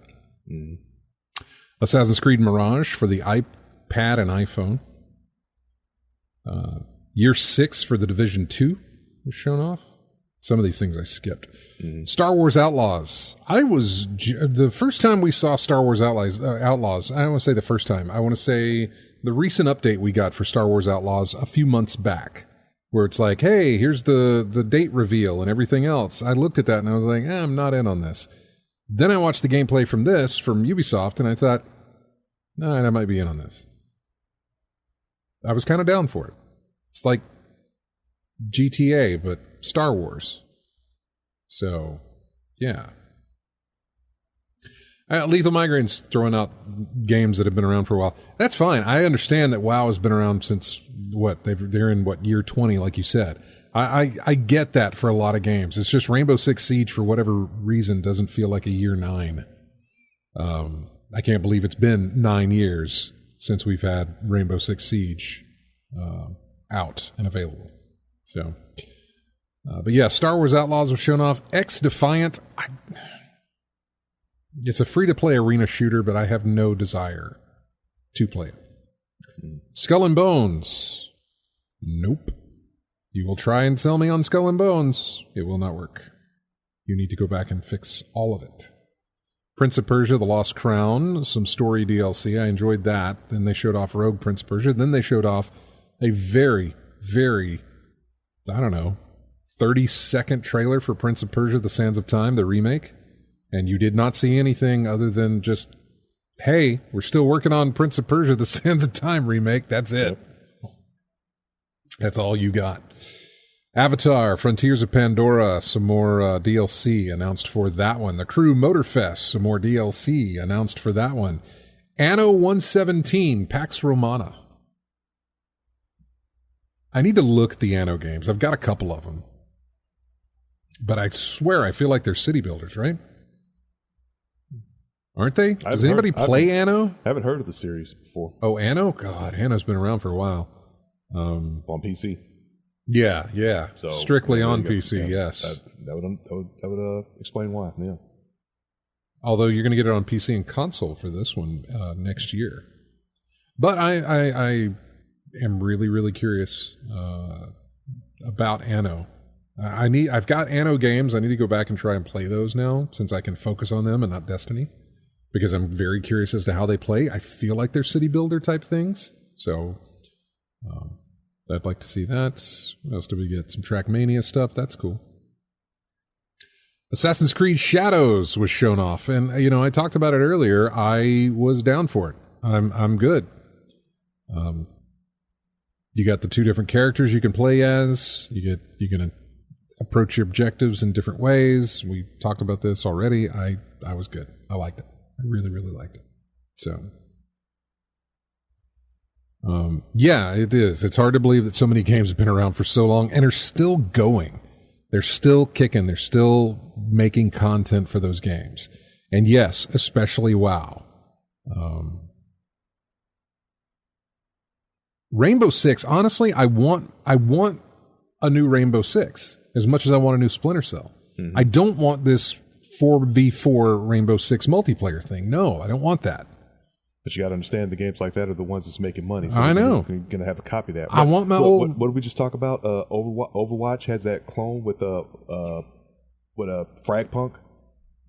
Assassin's Creed Mirage for the iPad and iPhone. Year 6 for The Division 2 was shown off. Some of these things I skipped. Star Wars Outlaws. The first time we saw Star Wars Outlaws, I don't want to say the first time. I want to say the recent update we got for Star Wars Outlaws a few months back, where it's like, hey, here's the date reveal and everything else. I looked at that and I was like, I'm not in on this. Then I watched the gameplay from Ubisoft, and I thought, I might be in on this. I was kind of down for it. It's like GTA, but Star Wars. So, yeah. Lethal Migraine's throwing out games that have been around for a while. That's fine. I understand that WoW has been around since, they're in year 20, like you said. I get that for a lot of games. It's just Rainbow Six Siege, for whatever reason, doesn't feel like a year 9. I can't believe it's been 9 years since we've had Rainbow Six Siege out and available. So, but yeah, Star Wars Outlaws was shown off. X-Defiant, it's a free-to-play arena shooter, but I have no desire to play it. Skull and Bones, nope. You will try and sell me on Skull and Bones. It will not work. You need to go back and fix all of it. Prince of Persia, The Lost Crown, some story DLC. I enjoyed that. Then they showed off Rogue Prince of Persia. Then they showed off a very, very, 30-second trailer for Prince of Persia, The Sands of Time, the remake. And you did not see anything other than just, hey, we're still working on Prince of Persia, The Sands of Time remake. That's it. That's all you got. Avatar, Frontiers of Pandora, some more DLC announced for that one. The Crew Motorfest, some more DLC announced for that one. Anno 117, Pax Romana. I need to look at the Anno games. I've got a couple of them. But I swear I feel like they're city builders, right? Aren't they? Does anybody play Anno? I haven't heard of the series before. Oh, Anno? God, Anno's been around for a while. On PC. Yeah. So, strictly on PC, yes. That would explain why, yeah. Although you're going to get it on PC and console for this one next year. But I am really, really curious about Anno. I've got Anno games. I need to go back and try and play those now, since I can focus on them and not Destiny, because I'm very curious as to how they play. I feel like they're city builder type things, so I'd like to see that. What else do we get? Some Trackmania stuff. That's cool. Assassin's Creed Shadows was shown off, and I talked about it earlier. I was down for it. I'm good. You got the two different characters you can play as. You can approach your objectives in different ways. We talked about this already. I was good. I liked it. I really, really liked it. So, yeah, it is. It's hard to believe that so many games have been around for so long and are still going. They're still kicking. They're still making content for those games. And yes, especially WoW. Rainbow Six, honestly, I want a new Rainbow Six as much as I want a new Splinter Cell. Mm-hmm. I don't want this 4v4 Rainbow Six multiplayer thing. No, I don't want that. But you got to understand, the games like that are the ones that's making money. So I know. You're going to have a copy of that. I want my old... What did we just talk about? Overwatch has that clone with a Fragpunk,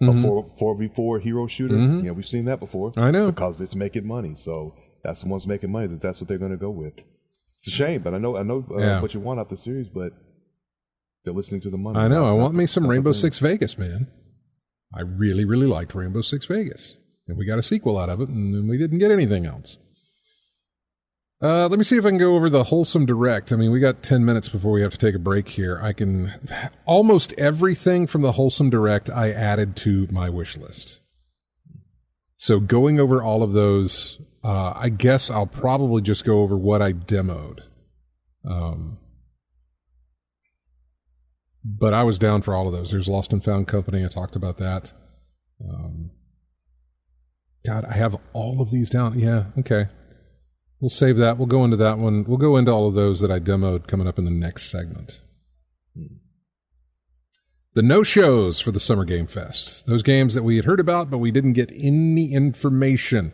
mm-hmm. a 4v4 hero shooter. Mm-hmm. Yeah, we've seen that before. I know. Because it's making money. So that's the ones making money. That's what they're going to go with. It's a shame, but I know what you want out the series, but they're listening to the money. I know. I want me some Rainbow Six Vegas, man. I really, really liked Rainbow Six Vegas. And we got a sequel out of it, and we didn't get anything else. Let me see if I can go over the Wholesome Direct. I mean, we got 10 minutes before we have to take a break here. Almost everything from the Wholesome Direct I added to my wish list. So going over all of those, I guess I'll probably just go over what I demoed. But I was down for all of those. There's Lost and Found Company. I talked about that. God, I have all of these down. Yeah, okay. We'll save that. We'll go into that one. We'll go into all of those that I demoed coming up in the next segment. The no-shows for the Summer Game Fest. Those games that we had heard about, but we didn't get any information.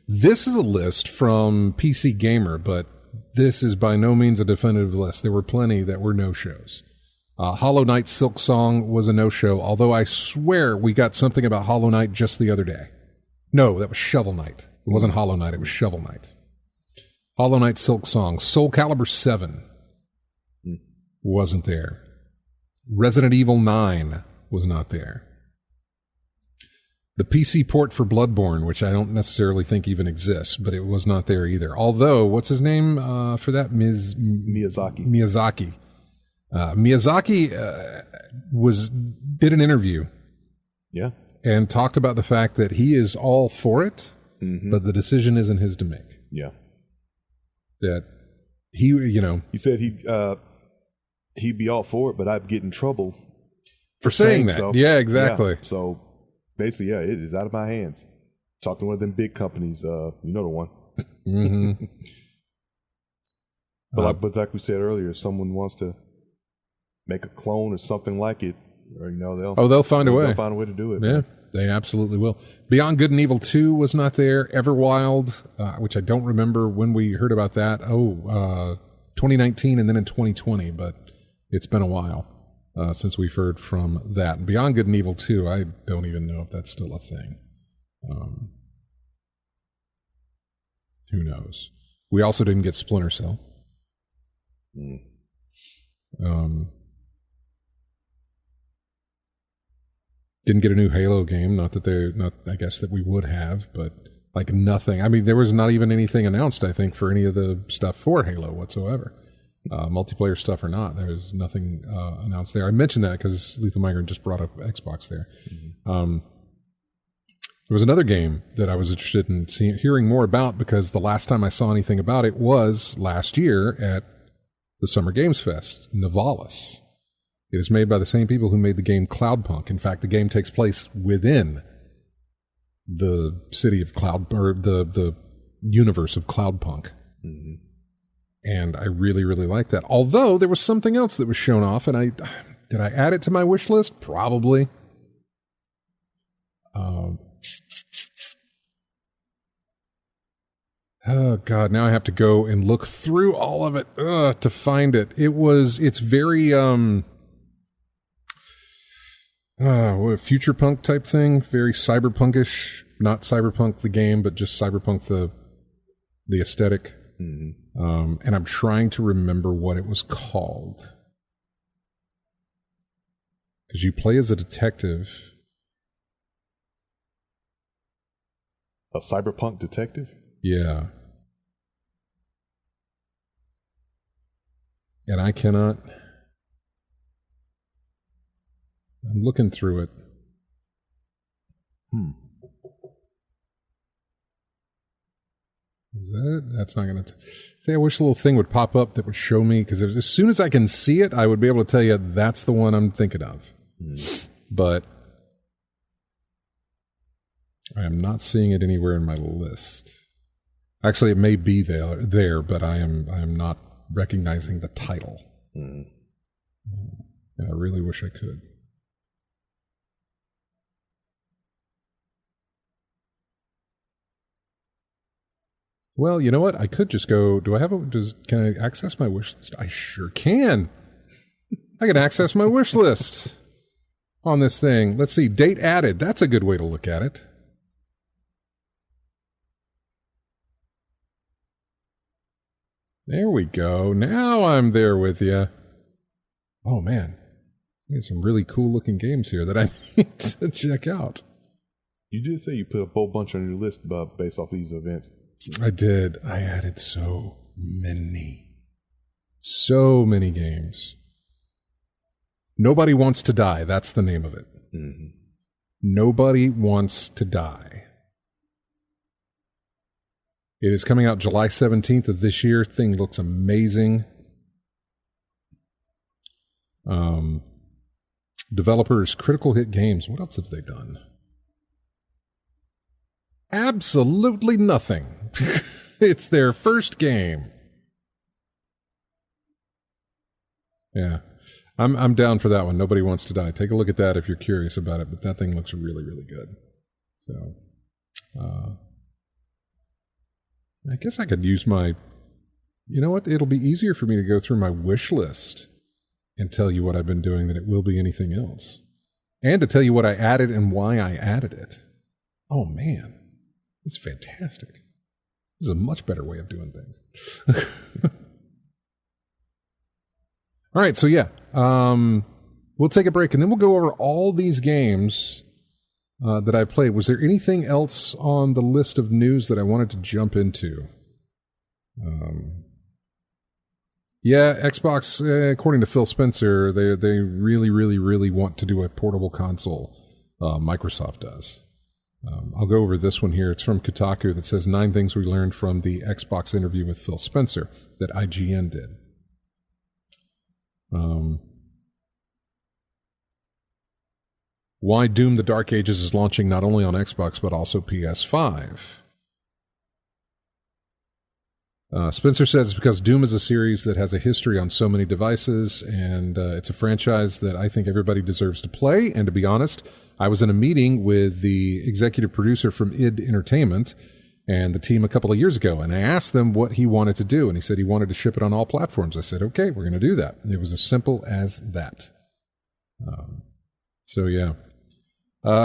This is a list from PC Gamer, but this is by no means a definitive list. There were plenty that were no-shows. Hollow Knight Silksong was a no-show, although I swear we got something about Hollow Knight just the other day. No, that was Shovel Knight. It wasn't Hollow Knight, it was Shovel Knight. Hollow Knight Silksong. Soul Calibur 7 wasn't there. Resident Evil 9 was not there. The PC port for Bloodborne, which I don't necessarily think even exists, but it was not there either. Although, what's his name for that? Miyazaki. Miyazaki did an interview. Yeah. And talked about the fact that he is all for it, but the decision isn't his to make. Yeah. That he said he'd be all for it, but I'd get in trouble for saying that. So. Yeah, exactly. Yeah. So basically, yeah, it is out of my hands. Talk to one of them big companies, you know the one. Mm-hmm. But like we said earlier, if someone wants to make a clone or something like it, or they'll find a way. They'll find a way to do it. Yeah, they absolutely will. Beyond Good and Evil 2 was not there. Everwild, which I don't remember when we heard about that. 2019 and then in 2020, but it's been a while since we've heard from that. Beyond Good and Evil 2, I don't even know if that's still a thing. Who knows? We also didn't get Splinter Cell. Didn't get a new Halo game. I guess that we would have, but like nothing. I mean, there was not even anything announced, I think, for any of the stuff for Halo whatsoever. Multiplayer stuff or not. There was nothing announced there. I mentioned that because Lethal Migrant just brought up Xbox there. There was another game that I was interested in hearing more about because the last time I saw anything about it was last year at the Summer Games Fest, Nivalis. It is made by the same people who made the game Cloudpunk. In fact, the game takes place within the city of Cloud, or the universe of Cloudpunk. Mm-hmm. And I really, really like that. Although there was something else that was shown off, and did I add it to my wish list? Probably. Oh God! Now I have to go and look through all of it to find it. It's very future punk type thing, very cyberpunkish. Not cyberpunk the game, but just cyberpunk the aesthetic. Mm-hmm. And I'm trying to remember what it was called, because you play as a detective. A cyberpunk detective? Yeah. And I cannot. I'm looking through it. Is that it? That's not going to... See, I wish a little thing would pop up that would show me, because as soon as I can see it, I would be able to tell you that's the one I'm thinking of. But I am not seeing it anywhere in my list. Actually, it may be there, but I am not recognizing the title. And I really wish I could. Well, you know what? I could just go. Can I access my wish list? I sure can. I can access my wish list on this thing. Let's see. Date added. That's a good way to look at it. There we go. Now I'm there with you. Oh, man. There's some really cool looking games here that I need to check out. You did say you put a whole bunch on your list based off these events. I did. I added so many games. Nobody Wants to Die. That's the name of it. Mm-hmm. Nobody Wants to Die. It is coming out July 17th of this year. Thing looks amazing. Developers, Critical Hit Games. What else have they done? Absolutely nothing. It's their first game. Yeah. I'm down for that one. Nobody Wants to Die. Take a look at that if you're curious about it, but that thing looks really, really good. So, I guess I could use my... You know what? It'll be easier for me to go through my wish list and tell you what I've been doing than it will be anything else. And to tell you what I added and why I added it. Oh, man. This is fantastic. This is a much better way of doing things. All right, so yeah. We'll take a break, and then we'll go over all these games that I played. Was there anything else on the list of news that I wanted to jump into? Yeah, Xbox, according to Phil Spencer, they really, really, really want to do a portable console. Microsoft does. I'll go over this one here. It's from Kotaku that says 9 things we learned from the Xbox interview with Phil Spencer that IGN did. Why Doom the Dark Ages is launching not only on Xbox but also PS5. Spencer says it's because Doom is a series that has a history on so many devices, and it's a franchise that I think everybody deserves to play. And to be honest, I was in a meeting with the executive producer from id Entertainment and the team a couple of years ago, and I asked them what he wanted to do, and he said he wanted to ship it on all platforms. I said, okay, we're going to do that. It was as simple as that. So, yeah.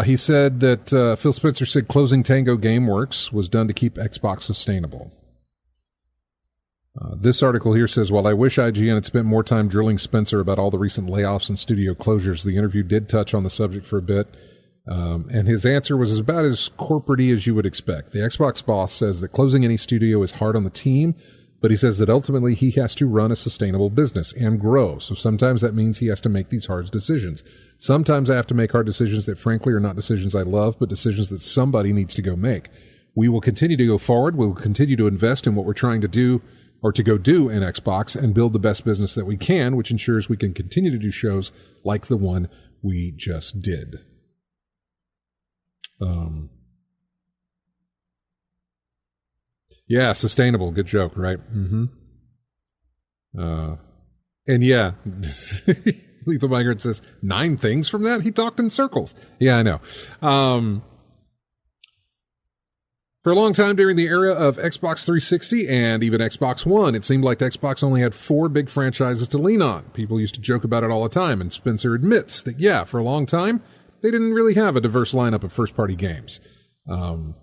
He said that Phil Spencer said Closing Tango GameWorks was done to keep Xbox sustainable. This article here says, while I wish IGN had spent more time drilling Spencer about all the recent layoffs and studio closures, the interview did touch on the subject for a bit, and his answer was about as corporate-y as you would expect. The Xbox boss says that closing any studio is hard on the team, but he says that ultimately he has to run a sustainable business and grow, so sometimes that means he has to make these hard decisions. Sometimes I have to make hard decisions that frankly are not decisions I love, but decisions that somebody needs to go make. We will continue to go forward. We will continue to invest in what we're trying to do, or to go do in Xbox, and build the best business that we can, which ensures we can continue to do shows like the one we just did. Yeah, sustainable. Good joke, right? Mm-hmm. And yeah, Lethal Migrant says 9 things from that. He talked in circles. Yeah, I know. For a long time during the era of Xbox 360 and even Xbox One, it seemed like Xbox only had 4 big franchises to lean on. People used to joke about it all the time, and Spencer admits that, yeah, for a long time, they didn't really have a diverse lineup of first-party games. It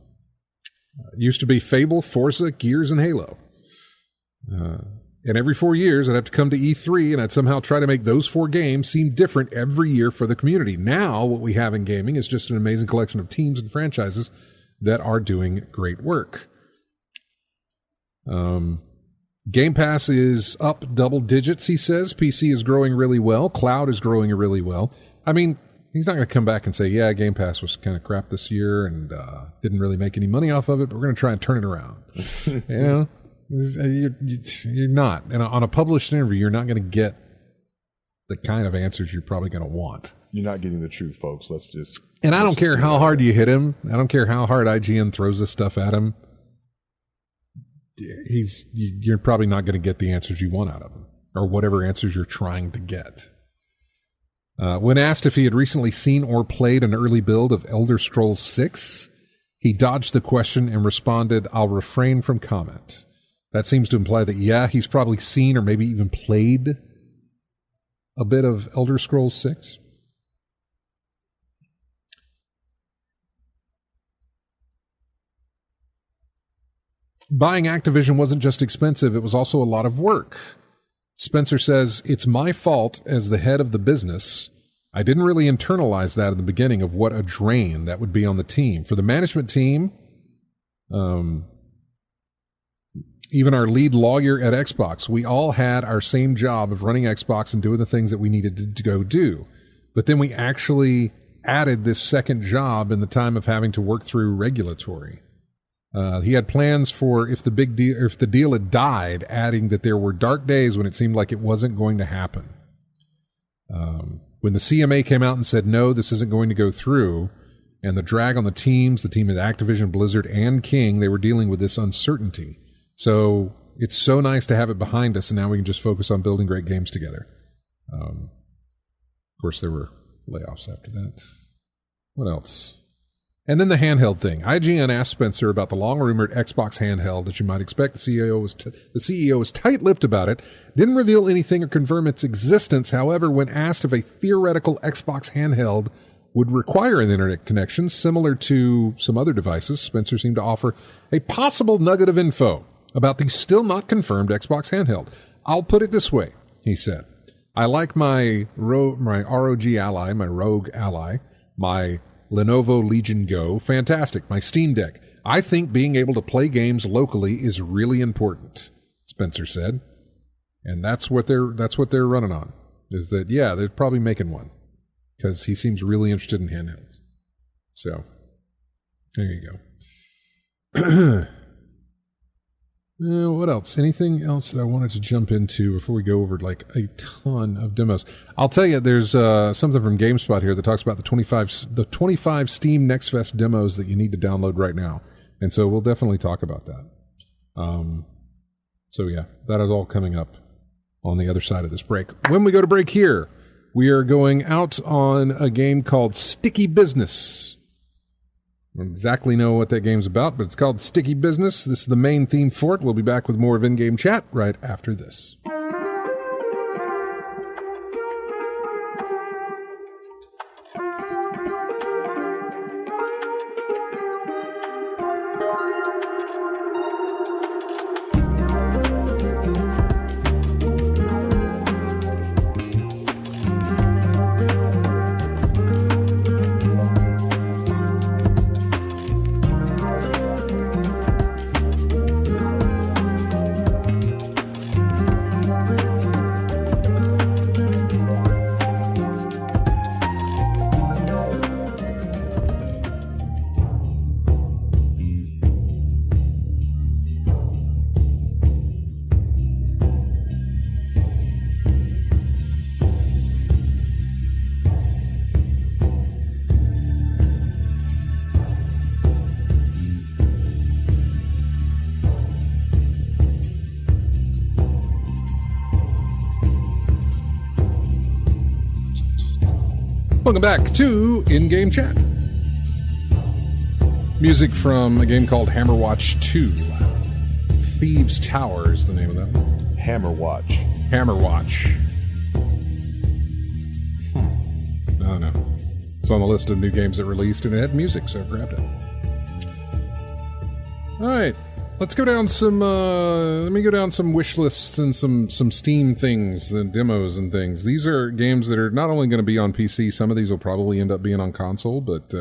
used to be Fable, Forza, Gears, and Halo. And every 4 years, I'd have to come to E3, and I'd somehow try to make those 4 games seem different every year for the community. Now, what we have in gaming is just an amazing collection of teams and franchises that are doing great work. Game Pass is up double digits, he says. PC is growing really well. Cloud is growing really well. I mean, he's not going to come back and say, yeah, Game Pass was kind of crap this year and didn't really make any money off of it, but we're going to try and turn it around. You know? You're not. And on a published interview, you're not going to get the kind of answers you're probably going to want. You're not getting the truth, folks. Let's just... And I don't care how hard you hit him. I don't care how hard IGN throws this stuff at him. You're probably not going to get the answers you want out of him, or whatever answers you're trying to get. When asked if he had recently seen or played an early build of Elder Scrolls 6, he dodged the question and responded, "I'll refrain from comment." That seems to imply that, yeah, he's probably seen or maybe even played a bit of Elder Scrolls 6. Buying Activision wasn't just expensive, it was also a lot of work. Spencer says, "It's my fault as the head of the business. I didn't really internalize that in the beginning of what a drain that would be on the team. For the management team, even our lead lawyer at Xbox, we all had our same job of running Xbox and doing the things that we needed to go do. But then we actually added this second job in the time of having to work through regulatory. He had plans for if the deal had died, adding that there were dark days when it seemed like it wasn't going to happen. When the CMA came out and said, no, this isn't going to go through, and the drag on the team at Activision, Blizzard, and King, they were dealing with this uncertainty. So it's so nice to have it behind us, and now we can just focus on building great games together." Of course, there were layoffs after that. What else? And then the handheld thing. IGN asked Spencer about the long-rumored Xbox handheld. As you might expect, the CEO was tight-lipped about it, didn't reveal anything or confirm its existence. However, when asked if a theoretical Xbox handheld would require an internet connection similar to some other devices, Spencer seemed to offer a possible nugget of info about the still-not-confirmed Xbox handheld. "I'll put it this way," he said. "I like my ROG Ally, my Rogue Ally, my Lenovo Legion Go, fantastic. My Steam Deck. I think being able to play games locally is really important," Spencer said. And that's what they're running on. Is that, yeah, they're probably making one. Because he seems really interested in handhelds. So, there you go. What else? Anything else that I wanted to jump into before we go over like a ton of demos? I'll tell you, there's something from GameSpot here that talks about the 25 Steam Next Fest demos that you need to download right now. And so we'll definitely talk about that. So yeah, that is all coming up on the other side of this break. When we go to break here, we are going out on a game called Sticky Business. I don't exactly know what that game's about, but it's called Sticky Business. This is the main theme for it. We'll be back with more of In-Game Chat right after this. Welcome back to In-Game Chat. Music from a game called Hammerwatch 2. Thieves Tower is the name of that one. Hammerwatch. Hammerwatch. I don't know. It's on the list of new games that released, and it had music, so I grabbed it. All right. Let's go down some, let me go down some wish lists and some Steam things, and demos and things. These are games that are not only going to be on PC, some of these will probably end up being on console, but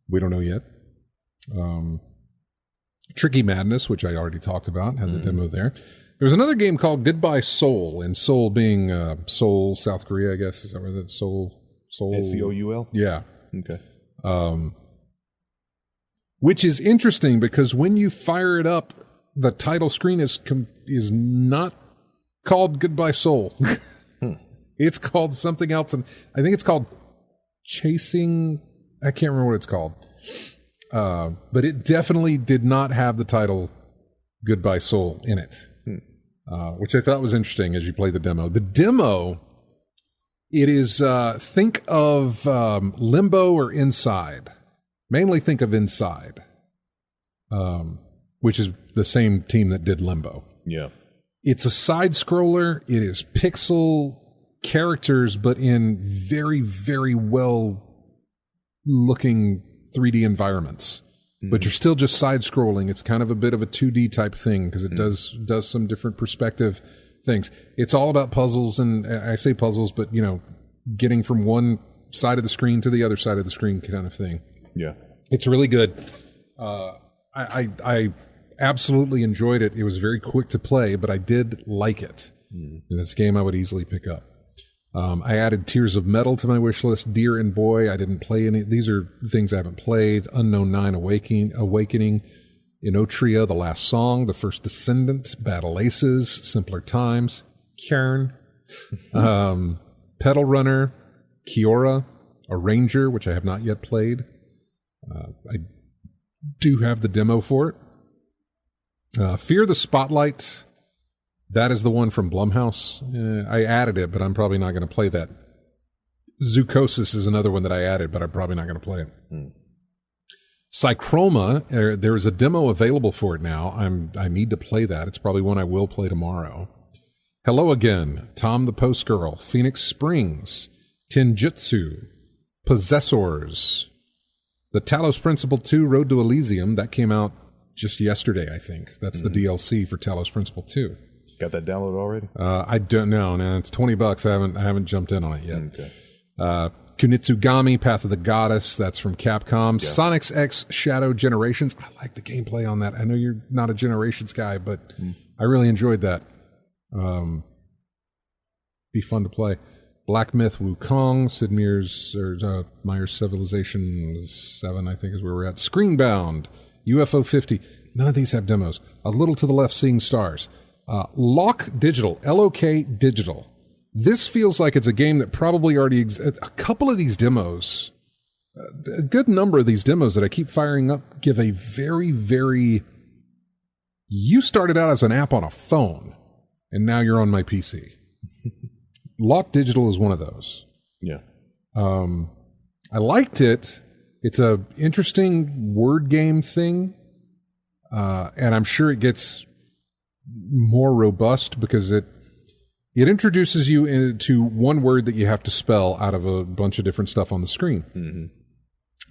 we don't know yet. Tricky Madness, which I already talked about, had the demo there. There was another game called Goodbye Seoul, and Seoul being Seoul, South Korea, I guess. Is that where that Seoul? Seoul? Yeah. Okay. Which is interesting because when you fire it up, the title screen is not called Goodbye Seoul. It's called something else, and I think it's called Chasing. I can't remember what it's called, but it definitely did not have the title Goodbye Seoul in it, which I thought was interesting as you play the demo. The demo, it is think of Limbo or Inside. Mainly think of Inside, which is the same team that did Limbo. Yeah. It's a side-scroller. It is pixel characters, but in very, very well-looking 3D environments. But you're still just side-scrolling. It's kind of a bit of a 2D type thing because it does some different perspective things. It's all about puzzles, and I say puzzles, but, getting from one side of the screen to the other side of the screen kind of thing. Yeah. It's really good. I absolutely enjoyed it. It was very quick to play, but I did like it. And it's a game I would easily pick up. I added Tears of Metal to my wish list. Deer and Boy, I didn't play any. These are things I haven't played. Unknown 9 Awakening. Inotria, The Last Song. The First Descendant. Battle Aces. Simpler Times. Kern. Pedal Runner. Kiora. A Ranger, which I have not yet played. I do have the demo for it. Fear the Spotlight. That is the one from Blumhouse. I added it, but I'm probably not going to play that. Zoocosis is another one that I added, but I'm probably not going to play it. Psychroma, there is a demo available for it now. I need to play that. It's probably one I will play tomorrow. Hello Again, Tom the Post Girl, Phoenix Springs, Tenjutsu, Possessors, The Talos Principle 2, Road to Elysium. That came out just yesterday, I think. That's the DLC for Talos Principle 2. Got that download already? I don't know. No, it's $20. I haven't jumped in on it yet. Okay. Kunitsugami, Path of the Goddess. That's from Capcom. Yeah. Sonic's X Shadow Generations. I like the gameplay on that. I know you're not a Generations guy, but I really enjoyed that. Be fun to play. Black Myth Wukong, Sid Meier's Civilization 7, I think is where we're at. Screenbound, UFO 50. None of these have demos. A Little to the Left, Seeing Stars. Lock Digital, LOK Digital. This feels like it's a game that probably already exists. A couple of these demos, a good number of these demos that I keep firing up give a very, very... You started out as an app on a phone, and now you're on my PC. Lock Digital is one of those. Yeah. I liked it. It's a interesting word game thing, and I'm sure it gets more robust because it introduces you into one word that you have to spell out of a bunch of different stuff on the screen. Mm-hmm.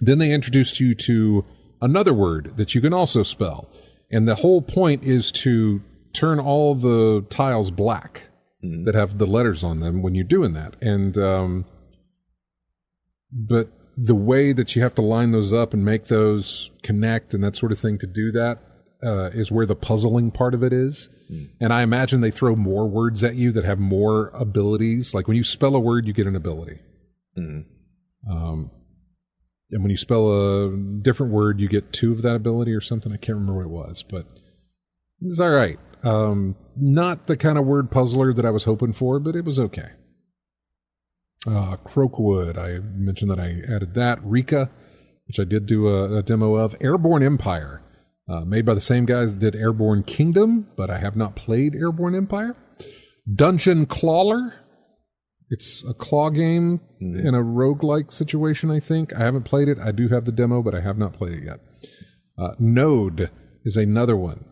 Then they introduced you to another word that you can also spell, and the whole point is to turn all the tiles black that have the letters on them when you're doing that. And but the way that you have to line those up and make those connect and that sort of thing to do that is where the puzzling part of it is. And I imagine they throw more words at you that have more abilities. Like when you spell a word, you get an ability. And when you spell a different word, you get 2 of that ability or something. I can't remember what it was, but it's all right. Not the kind of word puzzler that I was hoping for, but it was okay. Croakwood, I mentioned that I added that. Rika, which I did do a demo of. Airborne Empire, made by the same guys that did Airborne Kingdom, but I have not played Airborne Empire. Dungeon Clawler, It's a claw game in a roguelike situation, I think. I haven't played it. I do have the demo, but I have not played it yet. Node is another one.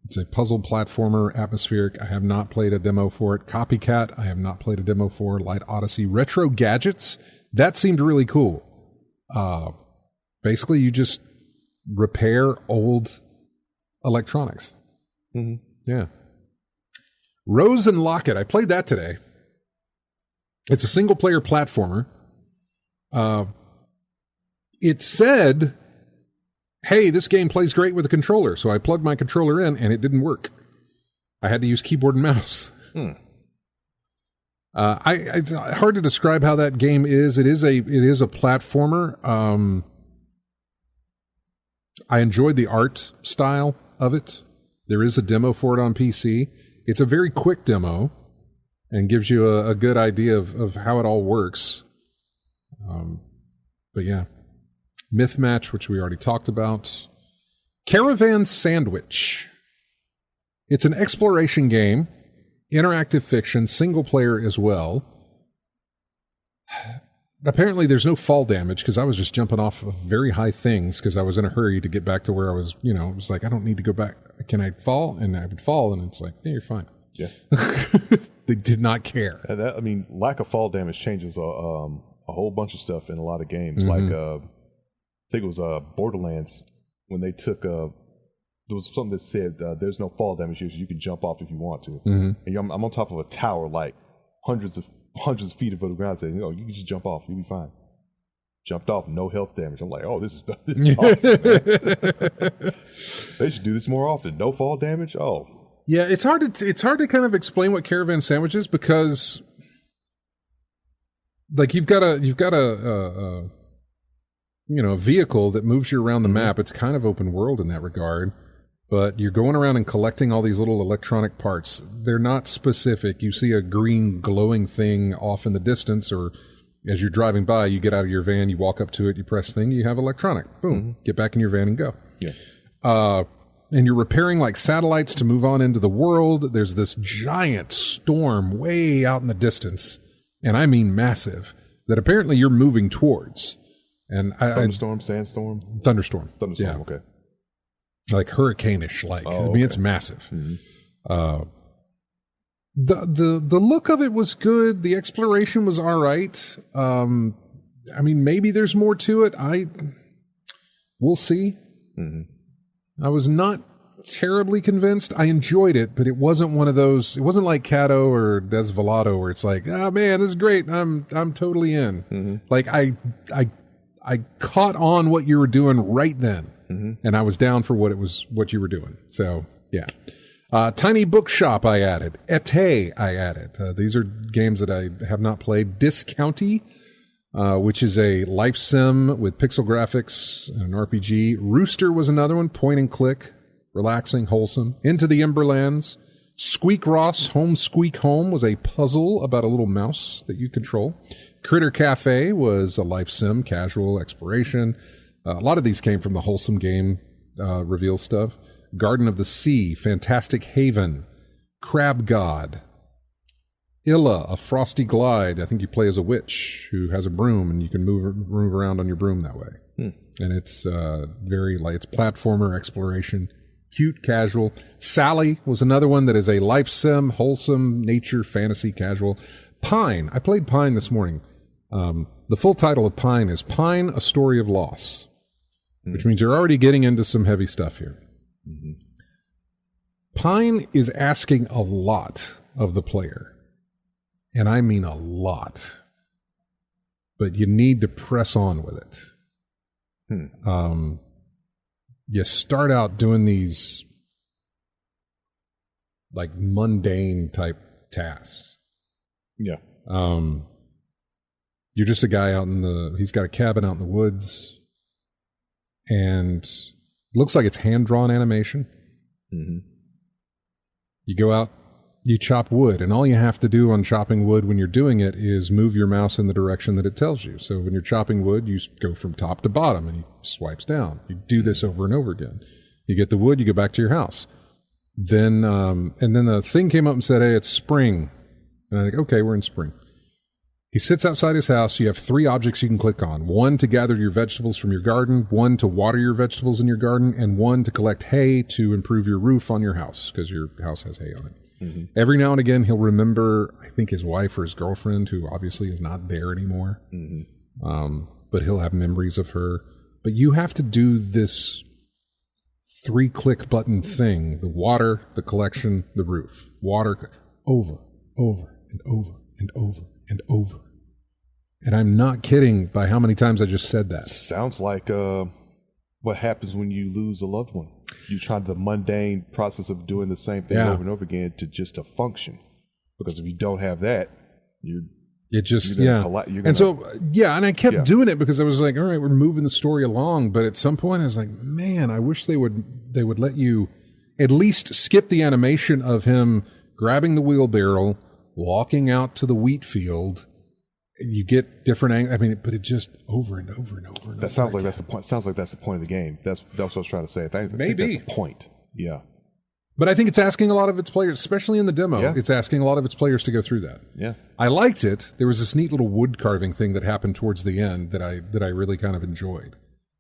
It's a puzzle platformer, atmospheric. I have not played a demo for it. Copycat, I have not played a demo for. Light Odyssey. Retro Gadgets, that seemed really cool. Basically, you just repair old electronics. Mm-hmm. Yeah. Rose and Locket, I played that today. It's a single-player platformer. It said, hey, this game plays great with a controller. So I plugged my controller in, and it didn't work. I had to use keyboard and mouse. It's hard to describe how that game is. It is a platformer. I enjoyed the art style of it. There is a demo for it on PC. It's a very quick demo and gives you a good idea of how it all works. But yeah. Myth Match, which we already talked about. Caravan Sandwich. It's an exploration game, interactive fiction, single player as well. Apparently there's no fall damage because I was just jumping off of very high things because I was in a hurry to get back to where I was, it was like, I don't need to go back. Can I fall? And I would fall, and it's like, yeah, you're fine. Yeah. They did not care. Lack of fall damage changes a whole bunch of stuff in a lot of games. Like, I think it was Borderlands when they took there was something that said there's no fall damage here, so you can jump off if you want to. And I'm on top of a tower, like hundreds of feet above the ground, saying, you can just jump off, you'll be fine. Jumped off, no health damage. I'm like, oh, this is awesome, man. They should do this more often. No fall damage. Oh, yeah. It's hard to kind of explain what Caravan Sandwich is because, like, you've got a vehicle that moves you around the map. It's kind of open world in that regard, but you're going around and collecting all these little electronic parts. They're not specific. You see a green glowing thing off in the distance, or as you're driving by, you get out of your van, you walk up to it, you press thing, you have electronic. Boom, get back in your van and go. Yeah. And you're repairing like satellites to move on into the world. There's this giant storm way out in the distance, and I mean massive, that apparently you're moving towards. And thunderstorm, sandstorm? Thunderstorm. Yeah. Okay. Like hurricane-ish, like. I mean, it's massive. The look of it was good. The exploration was all right. I mean, maybe there's more to it. We'll see. I was not terribly convinced. I enjoyed it, but it wasn't one of those. It wasn't like Cato or Desvelado where it's like, oh man, this is great. I'm totally in. Like I caught on what you were doing right then, and I was down for what you were doing. So yeah. Tiny Bookshop I added. Ete I added. These are games that I have not played. Discounty, which is a life sim with pixel graphics and an RPG. Rooster was another one. Point and click. Relaxing, wholesome. Into the Emberlands. Squeak Ross, Home Squeak Home was a puzzle about a little mouse that you control. Critter Cafe was a life sim, casual exploration. A lot of these came from the wholesome game reveal stuff. Garden of the Sea, Fantastic Haven, Crab God, Illa, A Frosty Glide. I think you play as a witch who has a broom, and you can move around on your broom that way. And it's very light. It's platformer exploration, cute, casual. Sally was another one that is a life sim, wholesome, nature, fantasy, casual. Pine. I played Pine this morning. The full title of Pine is Pine, A Story of Loss, which means you're already getting into some heavy stuff here. Pine is asking a lot of the player, and I mean a lot, but you need to press on with it. You start out doing these like mundane type tasks. Yeah. You're just a guy he's got a cabin out in the woods, and looks like it's hand-drawn animation. You go out, you chop wood, and all you have to do on chopping wood when you're doing it is move your mouse in the direction that it tells you. So when you're chopping wood, you go from top to bottom, and he swipes down. You do this over and over again. You get the wood, you go back to your house. Then, and then the thing came up and said, hey, it's spring. And I think, okay, we're in spring. He sits outside his house. You have 3 objects you can click on. 1 to gather your vegetables from your garden, 1 to water your vegetables in your garden, and 1 to collect hay to improve your roof on your house, because your house has hay on it. Mm-hmm. Every now and again, he'll remember, I think, his wife or his girlfriend, who obviously is not there anymore. Mm-hmm. But he'll have memories of her. But you have to do this 3-click button thing: the water, the collection, the roof. Water, over and over and over and over. And I'm not kidding by how many times I just said that. Sounds like what happens when you lose a loved one. You try the mundane process of doing the same thing over and over again to function. Because if you don't have that, and I kept doing it because I was like, all right, we're moving the story along. But at some point I was like, man, I wish they would let you at least skip the animation of him grabbing the wheelbarrow, walking out to the wheat field. You get different but it just over and over and over and that sounds like that's the point. Sounds like that's the point of the game. That's what I was trying to say. I think that's the point. Yeah. But I think it's asking a lot of its players, especially in the demo. Yeah. It's asking a lot of its players to go through that. Yeah. I liked it. There was this neat little wood carving thing that happened towards the end that I really kind of enjoyed.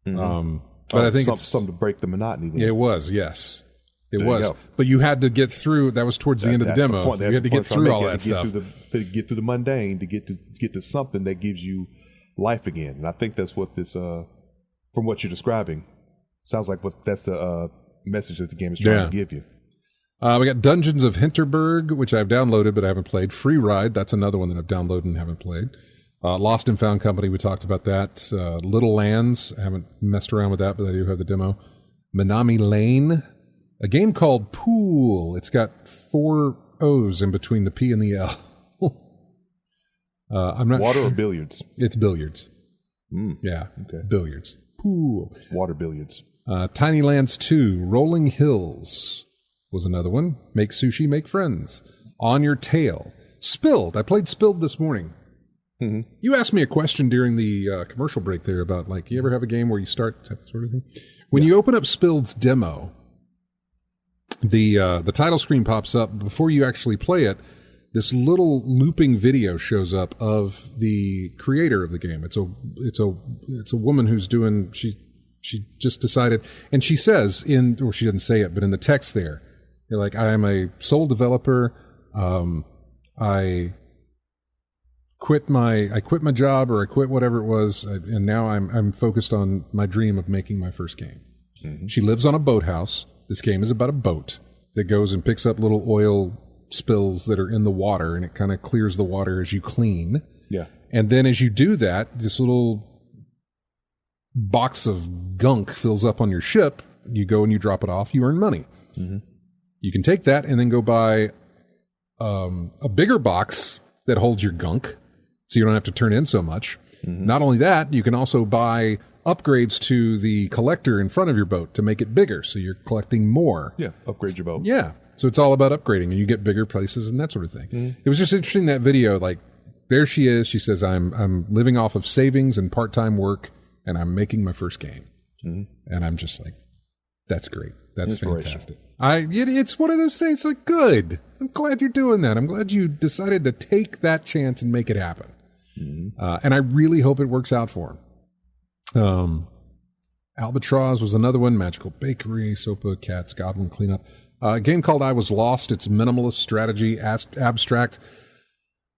Mm-hmm. But I think it's something to break the monotony. Then. It was, yes. It was. But you had to get through. That was towards the end of the demo. You had to get through all that stuff. To get through the mundane, to get to something that gives you life again. And I think that's what this, from what you're describing, sounds like that's the message that the game is trying to give you. We got Dungeons of Hinterberg, which I've downloaded but I haven't played. Free Ride, that's another one that I've downloaded and haven't played. Lost and Found Company, we talked about that. Little Lands, I haven't messed around with that, but I do have the demo. Minami Lane, a game called Pool. It's got 4 O's in between the P and the L. I'm not Water or billiards? It's billiards. Yeah. Okay. Billiards. Pool. Water billiards. Tiny Lands 2, Rolling Hills was another one. Make Sushi, Make Friends. On Your Tail. Spilled. I played Spilled this morning. Mm-hmm. You asked me a question during the commercial break there about, like, you ever have a game where you start that sort of thing? When you open up Spilled's demo, the title screen pops up. Before you actually play it, this little looping video shows up of the creator of the game. It's a woman who's doing, she just decided, and she says or she didn't say it, but in the text there, you're like, I am a sole developer. I quit my job, or I quit whatever it was, and now I'm focused on my dream of making my first game. Mm-hmm. She lives on a boathouse. This game is about a boat that goes and picks up little oil spills that are in the water, and it kind of clears the water as you clean. Yeah. And then as you do that, this little box of gunk fills up on your ship. You go and you drop it off. You earn money. Mm-hmm. You can take that and then go buy a bigger box that holds your gunk, so you don't have to turn in so much. Mm-hmm. Not only that, you can also buy upgrades to the collector in front of your boat to make it bigger, so you're collecting more. Yeah, upgrade your boat. Yeah, so it's all about upgrading, and you get bigger places and that sort of thing. Mm-hmm. It was just interesting, that video. Like, there she is. She says, I'm living off of savings and part-time work, and I'm making my first game. Mm-hmm. And I'm just like, that's great. That's fantastic. It's one of those things, like, good. I'm glad you're doing that. I'm glad you decided to take that chance and make it happen. Mm-hmm. And I really hope it works out for him. Albatross was another one. Magical Bakery, Sopa, Cats, Goblin Cleanup. A game called I Was Lost. It's minimalist strategy, abstract.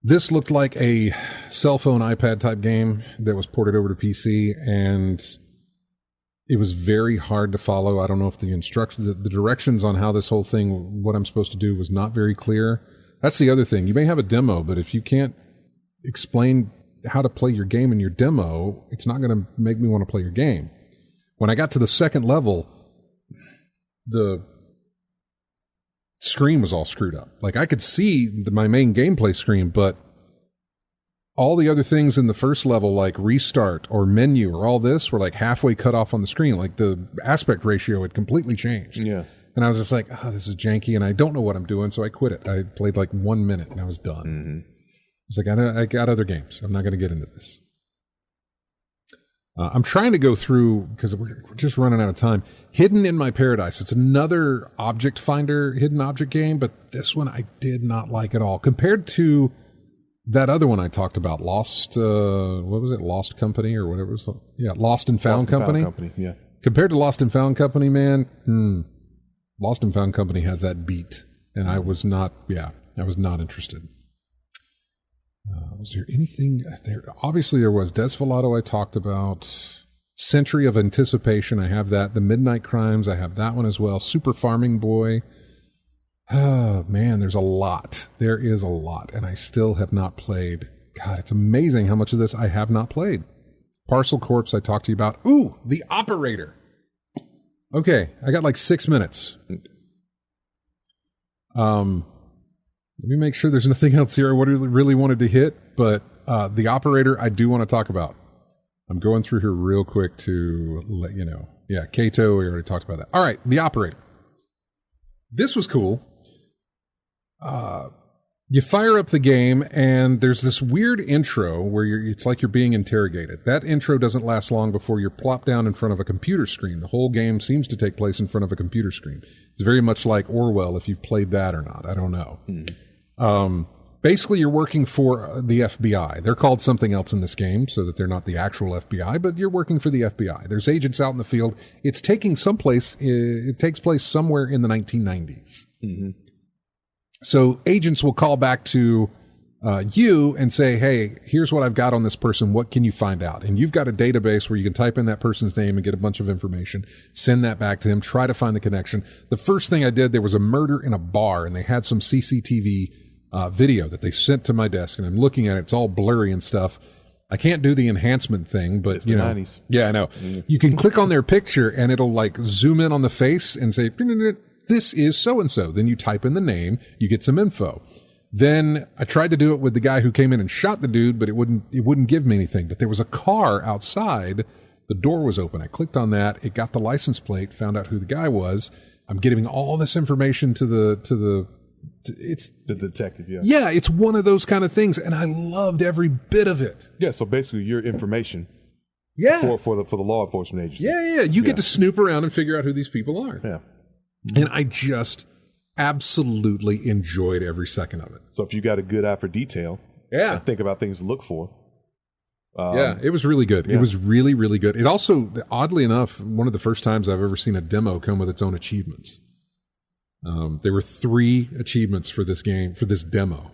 This looked like a cell phone, iPad type game that was ported over to PC, and it was very hard to follow. I don't know if the instructions, the directions on how this whole thing, what I'm supposed to do, was not very clear. That's the other thing. You may have a demo, but if you can't explain how to play your game in your demo, it's not going to make me want to play your game. When I got to the second level, the screen was all screwed up. Like, I could see my main gameplay screen, but all the other things in the first level, like restart or menu or all this, were like halfway cut off on the screen. Like, the aspect ratio had completely changed. Yeah. And I was just like, oh, this is janky, and I don't know what I'm doing, so I quit it. I played like 1 minute, and I was done. Mm-hmm. I was like, I got other games. I'm not going to get into this. I'm trying to go through, because we're just running out of time, Hidden in My Paradise. It's another object finder, hidden object game, but this one I did not like at all. Compared to that other one I talked about, Lost, what was it? Lost Company or whatever it was. Yeah, Lost and Found Company. Yeah. Compared to Lost and Found Company, man, Lost and Found Company has that beat. And I was not interested. Was there anything there? Obviously, there was Desvelato I talked about. Century of Anticipation, I have that. The Midnight Crimes, I have that one as well. Super Farming Boy. Oh, man, there's a lot. There is a lot, and I still have not played. God, it's amazing how much of this I have not played. Parcel Corpse, I talked to you about. Ooh, The Operator. Okay, I got like 6 minutes. Let me make sure there's nothing else here I really wanted to hit, but The Operator I do want to talk about. I'm going through here real quick to let you know. Yeah, Kato, we already talked about that. All right, The Operator. This was cool. You fire up the game, and there's this weird intro where it's like you're being interrogated. That intro doesn't last long before you're plopped down in front of a computer screen. The whole game seems to take place in front of a computer screen. It's very much like Orwell, if you've played that or not. I don't know. Basically, you're working for the FBI. They're called something else in this game, so that they're not the actual FBI, but you're working for the FBI. There's agents out in the field. It takes place somewhere in the 1990s. Mm-hmm. So agents will call back to you and say, hey, here's what I've got on this person. What can you find out? And you've got a database where you can type in that person's name and get a bunch of information, send that back to him, try to find the connection. The first thing I did, there was a murder in a bar, and they had some CCTV video that they sent to my desk, and I'm looking at it. It's all blurry and stuff. I can't do the enhancement thing, but it's the 90s. Yeah, I know. Mm-hmm. You can click on their picture, and it'll like zoom in on the face and say, this is so-and-so. Then you type in the name, you get some info. Then I tried to do it with the guy who came in and shot the dude, but it wouldn't give me anything. But there was a car outside. The door was open. I clicked on that. It got the license plate, found out who the guy was. I'm giving all this information to the detective. Yeah. Yeah, it's one of those kind of things, and I loved every bit of it. Yeah, so basically your information. Yeah. For the law enforcement agency. Yeah. You get to snoop around and figure out who these people are. Yeah. And I just absolutely enjoyed every second of it. So if you got a good eye for detail, and think about things to look for. It was really good. Yeah. It was really, really good. It also, oddly enough, one of the first times I've ever seen a demo come with its own achievements. There were 3 achievements for this game, for this demo.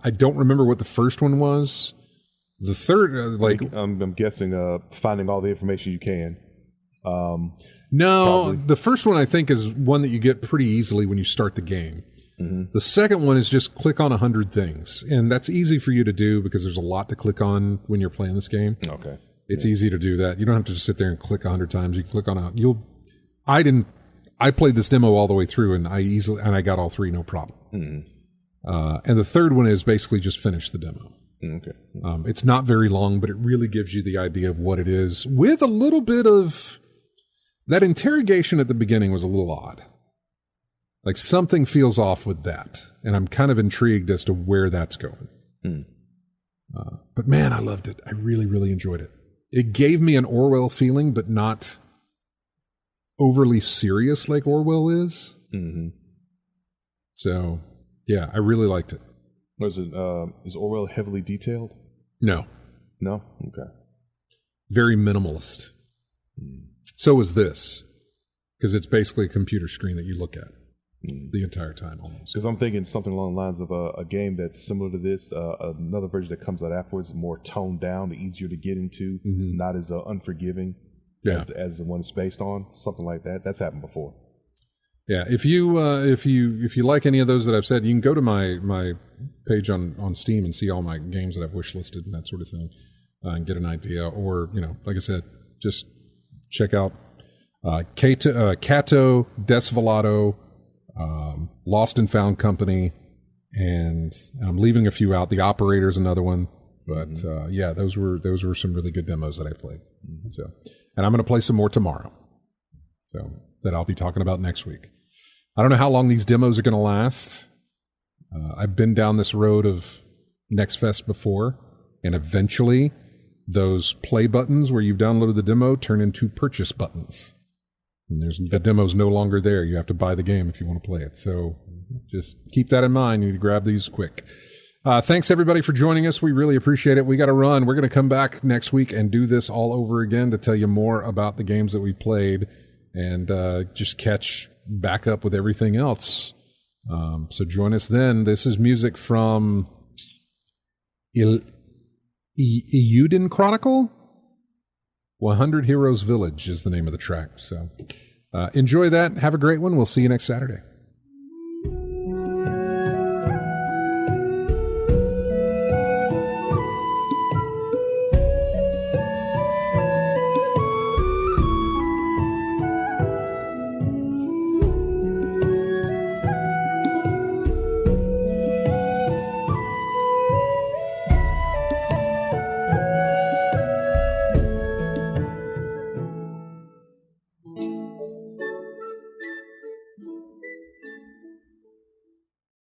I don't remember what the first one was. The third, I'm guessing finding all the information you can. No, probably. The first one I think is one that you get pretty easily when you start the game. Mm-hmm. The second one is just click on 100 things, and that's easy for you to do because there's a lot to click on when you're playing this game. Okay, it's easy to do that. You don't have to just sit there and click 100 times. You can click on I played this demo all the way through, and I got all 3 no problem. Mm-hmm. And the third one is basically just finish the demo. Okay, it's not very long, but it really gives you the idea of what it is, with a little bit of. That interrogation at the beginning was a little odd. Like something feels off with that. And I'm kind of intrigued as to where that's going. But man, I loved it. I really, really enjoyed it. It gave me an Orwell feeling, but not overly serious like Orwell is. Mm-hmm. So, yeah, I really liked it. Is Orwell heavily detailed? No. No? Okay. Very minimalist. So is this, because it's basically a computer screen that you look at the entire time almost. Because I'm thinking something along the lines of a game that's similar to this, another version that comes out afterwards, more toned down, easier to get into, not as unforgiving as the one it's based on, something like that. That's happened before. Yeah, if you like any of those that I've said, you can go to my page on Steam and see all my games that I've wish listed and that sort of thing, and get an idea. Or like I said, just check out Kato, Desvelato, Lost and Found Company, and I'm leaving a few out. The Operator's another one, but those were some really good demos that I played. So, and I'm going to play some more tomorrow. So that I'll be talking about next week. I don't know how long these demos are going to last. I've been down this road of Next Fest before, and eventually those play buttons where you've downloaded the demo turn into purchase buttons. And the demo's no longer there. You have to buy the game if you want to play it. So just keep that in mind. You need to grab these quick. Thanks everybody for joining us. We really appreciate it. We got to run. We're going to come back next week and do this all over again to tell you more about the games that we played and just catch back up with everything else. So join us then. This is music from Eiyuden Chronicle. 100 Heroes Village is the name of the track. So enjoy that. Have a great one. We'll see you next Saturday.